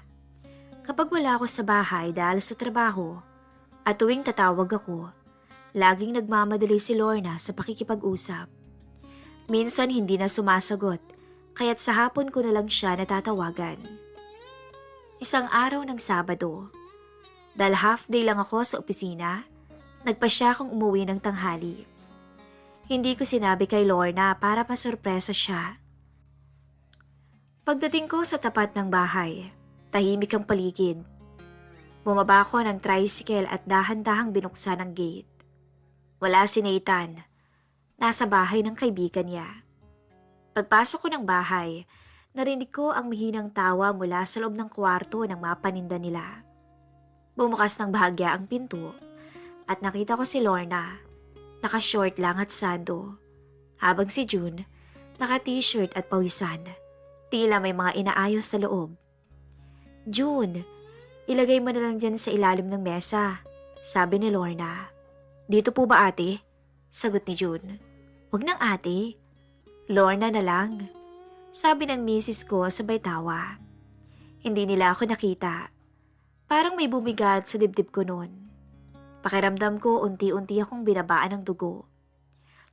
kapag wala ako sa bahay dahil sa trabaho at tuwing tatawag ako, laging nagmamadali si Lorna sa pakikipag-usap. Minsan hindi na sumasagot, kaya't sa hapon ko na lang siya natatawagan. Isang araw ng Sabado, dahil half day lang ako sa opisina, nagpa siya akong umuwi ng tanghali. Hindi ko sinabi kay Lorna para masurpresa siya. Pagdating ko sa tapat ng bahay, tahimik ang paligid. Bumaba ako ng tricycle at dahan-dahang binuksan ang gate. Wala si Nathan. Nasa bahay ng kaibigan niya. Pagpasok ko ng bahay, narinig ko ang mihinang tawa mula sa loob ng kwarto ng mga paninda nila. Bumukas ng bahagya ang pinto at nakita ko si Lorna, naka-short lang at sando, habang si June, naka-t-shirt at pawisan. Tila may mga inaayos sa loob. June, ilagay mo na lang dyan sa ilalim ng mesa, sabi ni Lorna. Dito po ba ate? Sagot ni June. Huwag nang ate. Lorna na lang. Sabi ng misis ko sabay tawa. Hindi nila ako nakita. Parang may bumigat sa dibdib ko noon. Pakiramdam ko unti-unti akong binabaan ng dugo.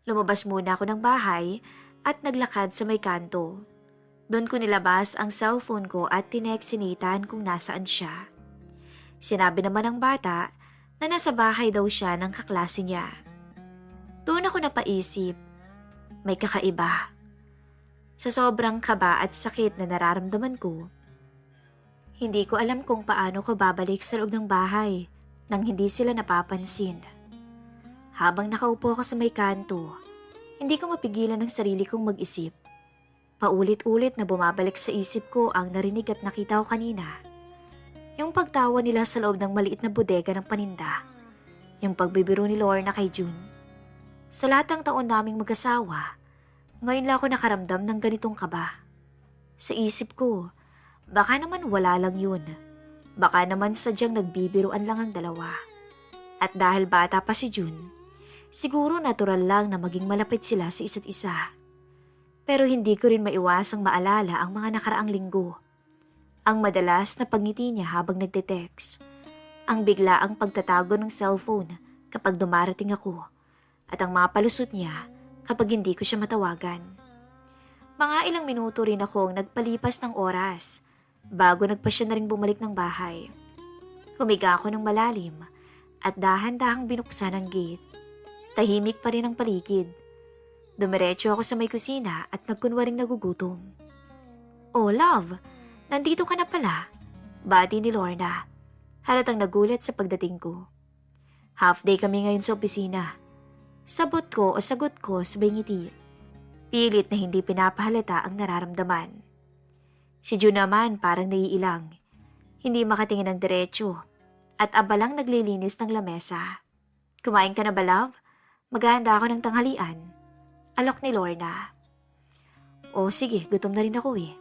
Lumabas muna ako ng bahay at naglakad sa may kanto. Doon ko nilabas ang cellphone ko at tinext si Nathan kung nasaan siya. Sinabi naman ng bata na nasa bahay daw siya ng kaklase niya. Doon ako napaisip, may kakaiba. Sa sobrang kaba at sakit na nararamdaman ko, hindi ko alam kung paano ko babalik sa loob ng bahay nang hindi sila napapansin. Habang nakaupo ako sa may kanto, hindi ko mapigilan ang sarili kong mag-isip. Paulit-ulit na bumabalik sa isip ko ang narinig at nakita ko kanina. Yung pagtawa nila sa loob ng maliit na bodega ng paninda. Yung pagbibiro ni Lorna kay June. Sa lahat ng taon naming mag-asawa, ngayon lang ako nakaramdam ng ganitong kaba. Sa isip ko, baka naman wala lang yun. Baka naman sadyang nagbibiruan lang ang dalawa. At dahil bata pa si June, siguro natural lang na maging malapit sila sa isa't isa. Pero hindi ko rin maiwasang maalala ang mga nakaraang linggo. Ang madalas na pagngiti niya habang nagte-text. Ang biglaang pagtatago ng cellphone kapag dumarating ako. At ang mga palusot niya kapag hindi ko siya matawagan. Mga ilang minuto rin akong nagpalipas ng oras bago nagpa siya na rin bumalik ng bahay. Humiga ako ng malalim at dahan-dahang binuksan ang gate. Tahimik pa rin ang paligid. Dumiretso ako sa may kusina at nagkunwaring nagugutom. Oh love, nandito ka na pala. Bati ni Lorna. Halatang nagulat sa pagdating ko. Half day kami ngayon sa opisina. Sabot ko o sagot ko sabay ngiti. Pilit na hindi pinapahalata ang nararamdaman. Si June naman parang naiilang. Hindi makatingin ng diretso at abalang naglilinis ng lamesa. Kumain ka na ba love? Maghahanda ako ng tanghalian. Alok ni Lorna. O sige, gutom na rin ako eh.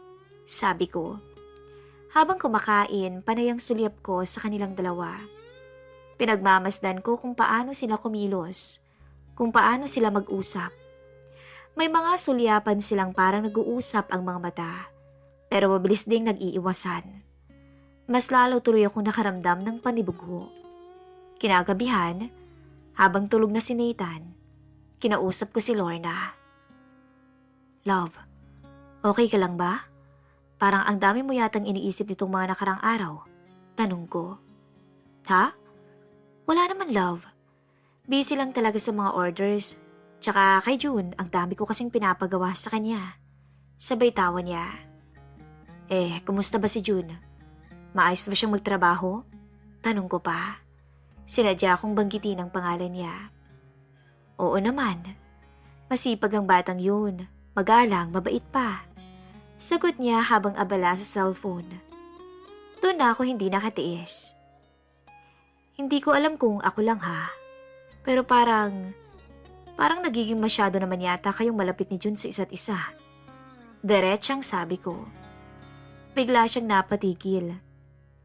Sabi ko. Habang kumakain, panay ang sulyap ko sa kanilang dalawa. Pinagmamasdan ko kung paano sila kumilos, kung paano sila mag-usap. May mga sulyapan silang parang nag-uusap ang mga mata, pero mabilis ding nag-iiwasan. Mas lalo tuloy akong nakaramdam ng panibugho. Kinagabihan, habang tulog na si Nathan, kinausap ko si Lorna. Love, okay ka lang ba? Parang ang dami mo yatang iniisip nitong mga nakarang araw. Tanong ko. Ha? Wala naman love. Busy lang talaga sa mga orders. Tsaka kay June, ang dami ko kasing pinapagawa sa kanya. Sabay tawa niya. Kumusta ba si June? Maayos ba siyang magtrabaho? Tanong ko pa. Sinadya akong banggitin ang pangalan niya. Oo naman. Masipag ang batang yun. Magalang, mabait pa. Sagot niya habang abala sa cellphone. Doon na ako hindi nakatiis. Hindi ko alam kung ako lang ha, pero parang nagiging masyado naman yata kayong malapit ni Jun sa isa't isa. Diretsang sabi ko. Bigla siyang napatigil.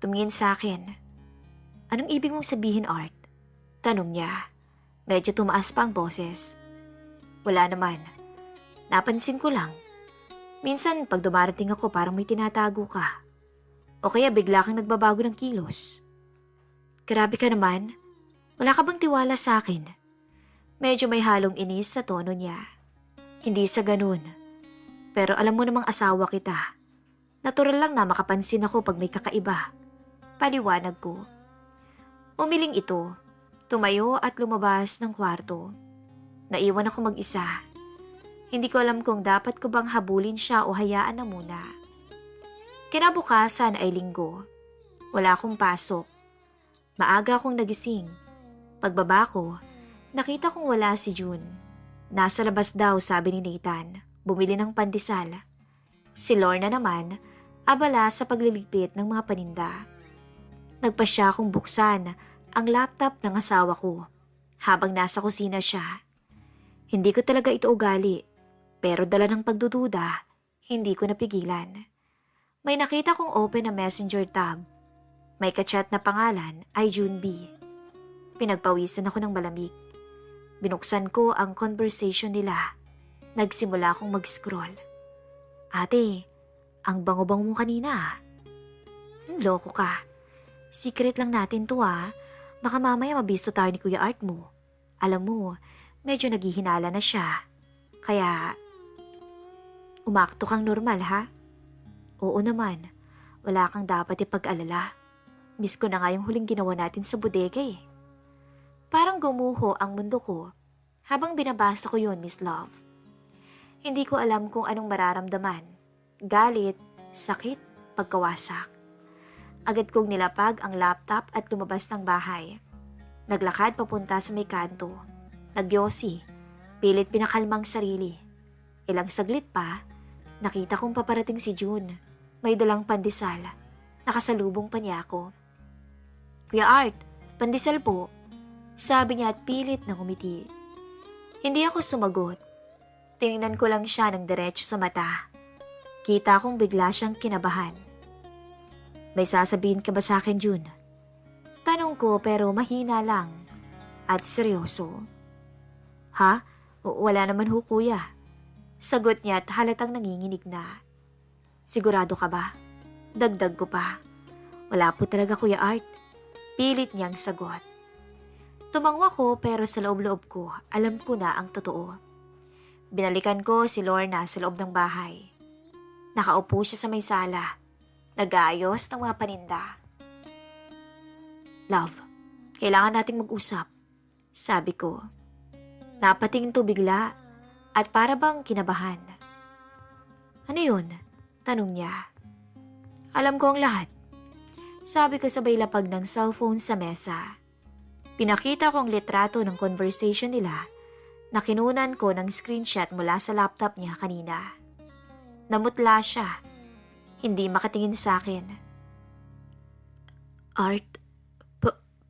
Tumingin sa akin. Anong ibig mong sabihin, Art? Tanong niya. Medyo tumaas pa ang boses. Wala naman. Napansin ko lang. Minsan pag dumarating ako parang may tinatago ka. O kaya bigla kang nagbabago ng kilos. Grabe ka naman. Wala ka bang tiwala sa akin? Medyo may halong inis sa tono niya. Hindi sa ganun. Pero alam mo namang asawa kita. Natural lang na makapansin ako pag may kakaiba. Paliwanag ko. Umiling ito. Tumayo at lumabas ng kwarto. Naiwan ako mag-isa. Hindi ko alam kung dapat ko bang habulin siya o hayaan na muna. Kinabukasan ay linggo. Wala akong pasok. Maaga akong nagising. Pagbaba ko, nakita kong wala si June. Nasa labas daw, sabi ni Nathan. Bumili ng pandesal. Si Lorna naman, abala sa paglilipit ng mga paninda. Nagpa siya akong buksan ang laptop ng asawa ko habang nasa kusina siya. Hindi ko talaga ito ugali, pero dala ng pagdududa, hindi ko napigilan. May nakita kong open na messenger tab. May kachat na pangalan ay June B. Pinagpawisan ako ng malamig. Binuksan ko ang conversation nila. Nagsimula akong mag-scroll. Ate, ang bango-bango mo kanina. Loko ka. Secret lang natin to ah. Baka mamaya mabisto tayo ni Kuya Art mo. Alam mo, medyo naghihinala na siya. Kaya, umakto kang normal ha? Oo naman, wala kang dapat ipag-alala. Miss ko na nga yung huling ginawa natin sa bodega eh. Parang gumuho ang mundo ko habang binabasa ko yun, Miss Love. Hindi ko alam kung anong mararamdaman. Galit, sakit, pagkawasak. Agad kong nilapag ang laptop at lumabas ng bahay. Naglakad papunta sa may kanto. Nagyosi, pilit pinakalmang sarili. Ilang saglit pa, nakita kong paparating si June. May dalang pandesal. Nakasalubong pa niya ako. Kuya Art, pandesal po. Sabi niya at pilit na ngumiti. Hindi ako sumagot. Tiningnan ko lang siya ng diretso sa mata. Kita kong bigla siyang kinabahan. May sasabihin ka ba sa akin, June? Tanong ko pero mahina lang at seryoso. Ha? Wala naman ho, kuya. Sagot niya at halatang nanginginig na. Sigurado ka ba? Dagdag ko pa. Wala po talaga, Kuya Art. Pilit niyang sagot. Tumango ko pero sa loob-loob ko, alam ko na ang totoo. Binalikan ko si Lorna sa loob ng bahay. Nakaupo siya sa may sala. Nag-aayos ng mga paninda. Love, kailangan nating mag-usap. Sabi ko. Napatingin to bigla at para bang kinabahan. Ano yun? Tanong niya. Alam ko ang lahat. Sabi ko sabay lapag ng cellphone sa mesa. Pinakita ko ang litrato ng conversation nila na kinunan ko ng screenshot mula sa laptop niya kanina. Namutla siya. Hindi makatingin sa akin. Art,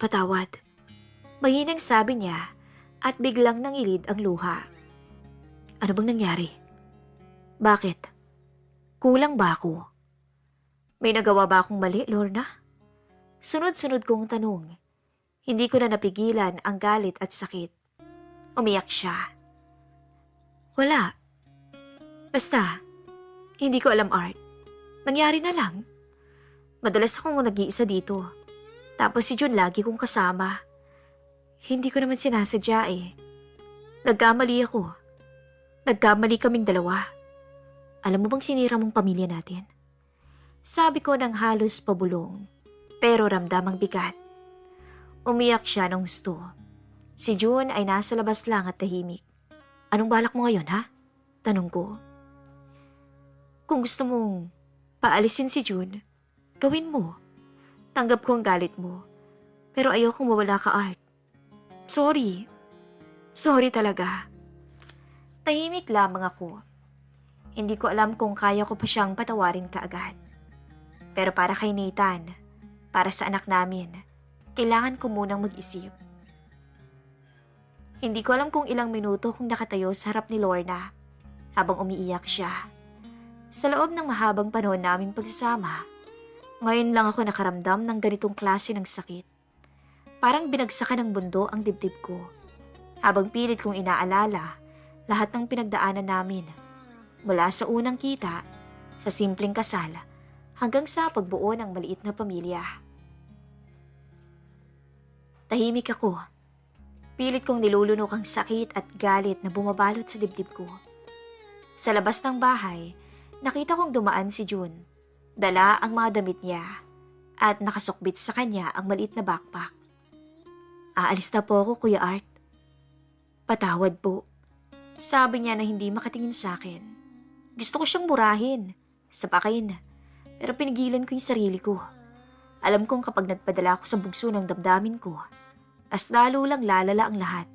patawad. Mahinang sabi niya at biglang nangilid ang luha. Ano bang nangyari? Bakit? Kulang ba ako? May nagawa ba akong mali, Lorna? Sunod-sunod kong tanong. Hindi ko na napigilan ang galit at sakit. Umiyak siya. Wala. Basta, hindi ko alam, Art. Nangyari na lang. Madalas akong nag-iisa dito. Tapos si Jun lagi kong kasama. Hindi ko naman sinasadya eh. Nagkamali ako. Nagkamali kaming dalawa. Alam mo bang sinira mong pamilya natin? Sabi ko ng halos pabulong. Pero ramdam ang bigat. Umiyak siya ng gusto. Si June ay nasa labas lang at tahimik. Anong balak mo ngayon, ha? Tanong ko. Kung gusto mong paalisin si June, gawin mo. Tanggap ko ang galit mo. Pero ayokong mawala ka, Art. Sorry. Sorry talaga. Tahimik lamang ako. Hindi ko alam kung kaya ko pa siyang patawarin kaagad. Pero para kay Nathan, para sa anak namin, kailangan ko munang mag-isip. Hindi ko alam kung ilang minuto kung nakatayo sa harap ni Lorna habang umiiyak siya. Sa loob ng mahabang panahon naming pagsasama, ngayon lang ako nakaramdam ng ganitong klase ng sakit. Parang binagsakan ng bundo ang dibdib ko habang pilit kong inaalala lahat ng pinagdaanan namin mula sa unang kita, sa simpleng kasal, hanggang sa pagbuo ng maliit na pamilya. Tahimik ako. Pilit kong nilulunok ang sakit at galit na bumabalot sa dibdib ko. Sa labas ng bahay, nakita kong dumaan si June. Dala ang mga damit niya at nakasukbit sa kanya ang maliit na backpack. Aalis na po ako, Kuya Art. Patawad po. Sabi niya na hindi makatingin sa akin. Gusto ko siyang murahin, sapakin, pero pinigilan ko yung sarili ko. Alam kong kapag nagpadala ako sa bugso ng damdamin ko, as lalo lang lalala ang lahat.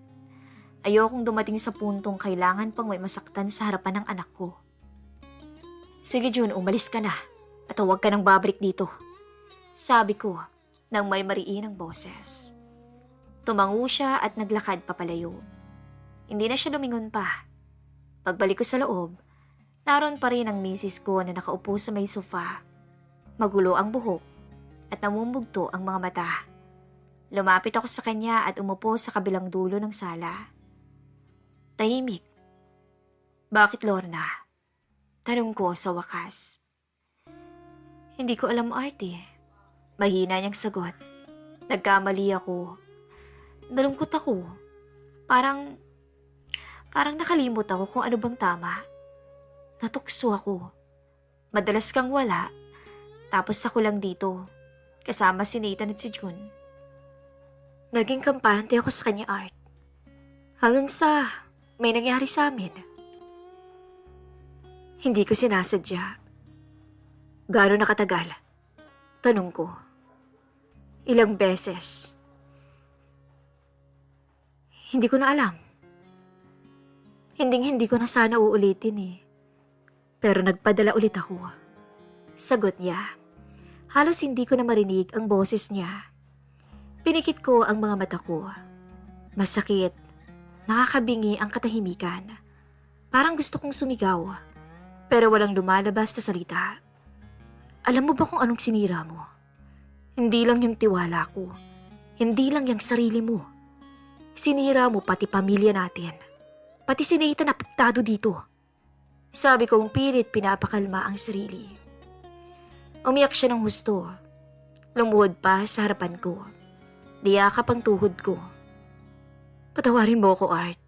Ayokong dumating sa puntong kailangan pang may masaktan sa harapan ng anak ko. Sige June, umalis ka na at huwag ka nang babalik dito. Sabi ko nang may mariin ang boses. Tumango siya at naglakad papalayo. Hindi na siya lumingon pa. Pagbalik ko sa loob, naroon pa rin ang misis ko na nakaupo sa may sofa. Magulo ang buhok at namumugto ang mga mata. Lumapit ako sa kanya at umupo sa kabilang dulo ng sala. Tahimik. Bakit, Lorna? Tanong ko sa wakas. Hindi ko alam, Arte. Mahina niyang sagot. Nagkamali ako. Nalungkot ako. Parang nakalimot ako kung ano bang tama. Natukso ako. Madalas kang wala. Tapos ako lang dito. Kasama si Nathan at si June. Naging kampante ako sa kanya, Art. Hanggang sa may nangyari sa amin. Hindi ko sinasadya. Gaano nakatagal? Tanong ko. Ilang beses? Hindi ko na alam. Hindi ko na sana uulitin eh. Pero nagpadala ulit ako. Sagot niya. Halos hindi ko na marinig ang boses niya. Pinikit ko ang mga mata ko. Masakit. Nakakabingi ang katahimikan. Parang gusto kong sumigaw. Pero walang lumalabas na salita. Alam mo ba kung anong sinira mo? Hindi lang yung tiwala ko. Hindi lang yung sarili mo. Sinira mo pati pamilya natin. Pati si Nathan apektado dito. Sabi kong pilit pinapakalma ang sarili. Umiyak siya ng husto. Lumuhod pa sa harapan ko. Niyakap ang tuhod ko. Patawarin mo ako, Art.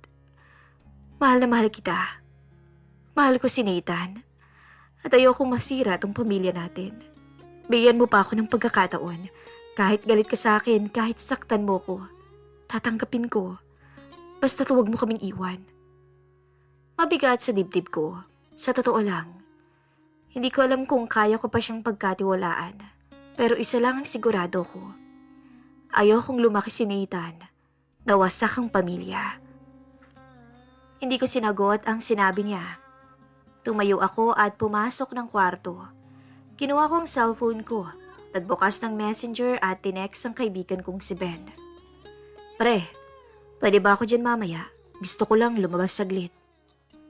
Mahal na mahal kita. Mahal ko si Nathan. At ayokong masira tong pamilya natin. Bigyan mo pa ako ng pagkakataon. Kahit galit ka sa akin, kahit saktan mo ko. Tatanggapin ko. Basta huwag mo kaming iwan. Mabigat sa dibdib ko. Sa totoo lang. Hindi ko alam kung kaya ko pa siyang pagkatiwalaan. Pero isa lang ang sigurado ko. Ayokong lumaki si Nathan. Nawasak ang pamilya. Hindi ko sinagot ang sinabi niya. Tumayo ako at pumasok ng kwarto. Kinuha ko ang cellphone ko. Nagbukas ng messenger at tinext ang kaibigan kong si Ben. Pre, pwede ba ako dyan mamaya? Gusto ko lang lumabas saglit.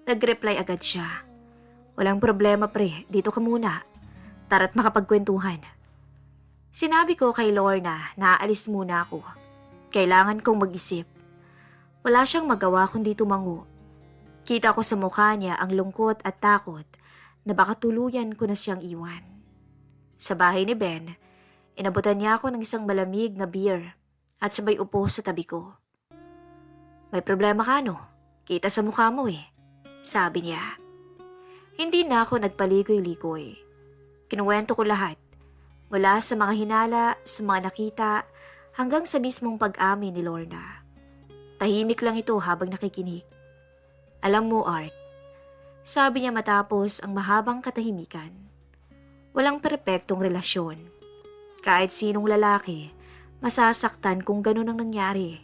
Nag-reply agad siya. Walang problema pre, dito ka muna. Tara't makapagkwentuhan. Sinabi ko kay Lorna na aalis muna ako. Kailangan kong mag-isip. Wala siyang magawa kundi tumango. Kita ko sa mukha niya ang lungkot at takot na baka tuluyan ko na siyang iwan. Sa bahay ni Ben, inabutan niya ako ng isang malamig na beer at sabay upo sa tabi ko. May problema ka no? Kita sa mukha mo eh. Sabi niya. Hindi na ako nagpaligoy-ligoy. Kinuwento ko lahat. Mula sa mga hinala, sa mga nakita, hanggang sa mismong pag-amin ni Lorna. Tahimik lang ito habang nakikinig. Alam mo, Art, sabi niya matapos ang mahabang katahimikan. Walang perpektong relasyon. Kahit sinong lalaki, masasaktan kung ganun ang nangyari.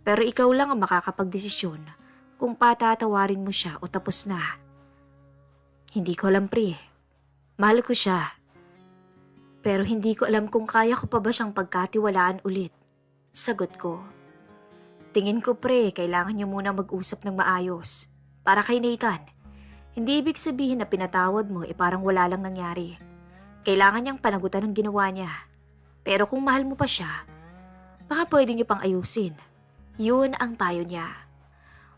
Pero ikaw lang ang makakapagdesisyon kung patatawarin mo siya o tapos na. Hindi ko alam pre. Mahal ko siya. Pero hindi ko alam kung kaya ko pa ba siyang pagkatiwalaan ulit. Sagot ko. Tingin ko pre, kailangan niyo muna mag-usap ng maayos. Para kay Nathan, hindi ibig sabihin na pinatawad mo parang wala lang nangyari. Kailangan niyang panagutan ng ginawa niya. Pero kung mahal mo pa siya, baka pwede niyo pang ayusin. Yun ang payo niya.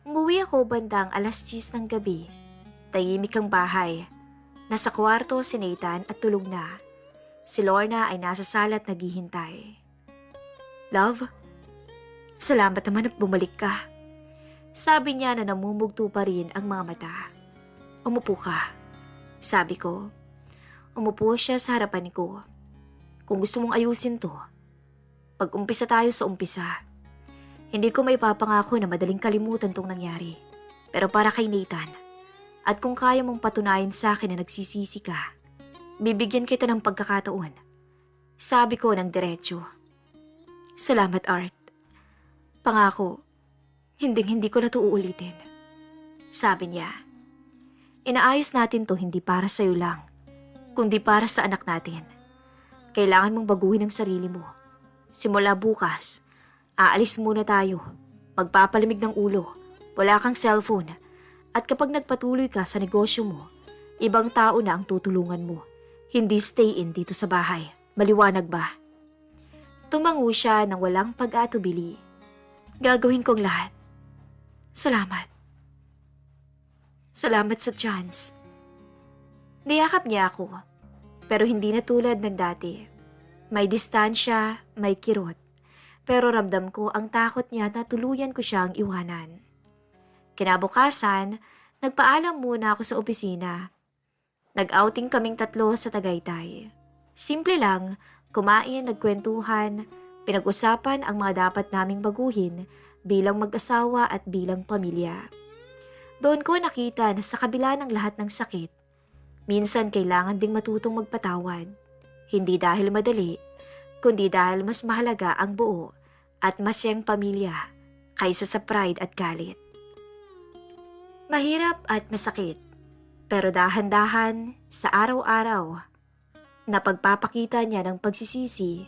Umuwi ako bandang 10:00 ng gabi. Tahimik ang bahay. Nasa kwarto si Nathan at tulog na. Si Lorna ay nasa sala at naghihintay. Love, salamat naman at bumalik ka. Sabi niya na namumugto pa rin ang mga mata. Umupo ka. Sabi ko. Umupo siya sa harapan ko. Kung gusto mong ayusin to, pag-umpisa tayo sa umpisa. Hindi ko may papangako na madaling kalimutan tong nangyari. Pero para kay Nathan, at kung kaya mong patunayan sa akin na nagsisisi ka, bibigyan kita ng pagkakataon. Sabi ko ng diretsyo. Salamat, Art. Pangako, hindi ko na to uulitin. Sabi niya, inaayos natin to hindi para sa'yo lang, kundi para sa anak natin. Kailangan mong baguhin ang sarili mo. Simula bukas, aalis muna tayo. Magpapalamig ng ulo. Wala kang cellphone. At kapag nagpatuloy ka sa negosyo mo, ibang tao na ang tutulungan mo. Hindi stay in dito sa bahay. Maliwanag ba? Tumango siya ng walang pag-atubili. Gagawin kong lahat. Salamat. Salamat sa chance. Niyakap niya ako. Pero hindi na tulad ng dati. May distansya, may kirot. Pero ramdam ko ang takot niya na tuluyan ko siyang iwanan. Kinabukasan, nagpaalam muna ako sa opisina. Nag-outing kaming 3 sa Tagaytay. Simple lang, kumain, nagkwentuhan, pinag-usapan ang mga dapat naming baguhin bilang mag-asawa at bilang pamilya. Doon ko nakita na sa kabila ng lahat ng sakit, minsan kailangan ding matutong magpatawad. Hindi dahil madali, kundi dahil mas mahalaga ang buo at masyang pamilya kaysa sa pride at galit. Mahirap at masakit, pero dahan-dahan sa araw-araw na pagpapakita niya ng pagsisisi,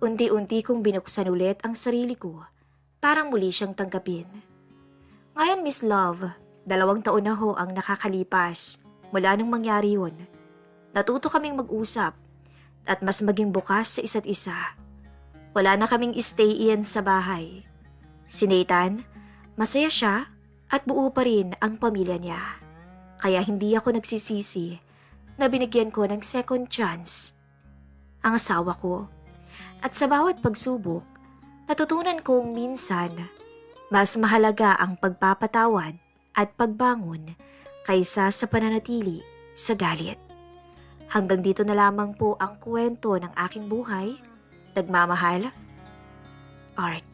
unti-unti kong binuksan ulit ang sarili ko parang muli siyang tanggapin. Ngayon, Miss Love, 2 taon na ho ang nakakalipas mula nung mangyari yun. Natuto kaming mag-usap at mas maging bukas sa isa't isa. Wala na kaming stay-in sa bahay. Si Nathan, masaya siya at buo pa rin ang pamilya niya. Kaya hindi ako nagsisisi na binigyan ko ng second chance ang asawa ko. At sa bawat pagsubok, natutunan kong minsan mas mahalaga ang pagpapatawad at pagbangon kaysa sa pananatili sa galit. Hanggang dito na lamang po ang kwento ng aking buhay. Nagmamahal, Art.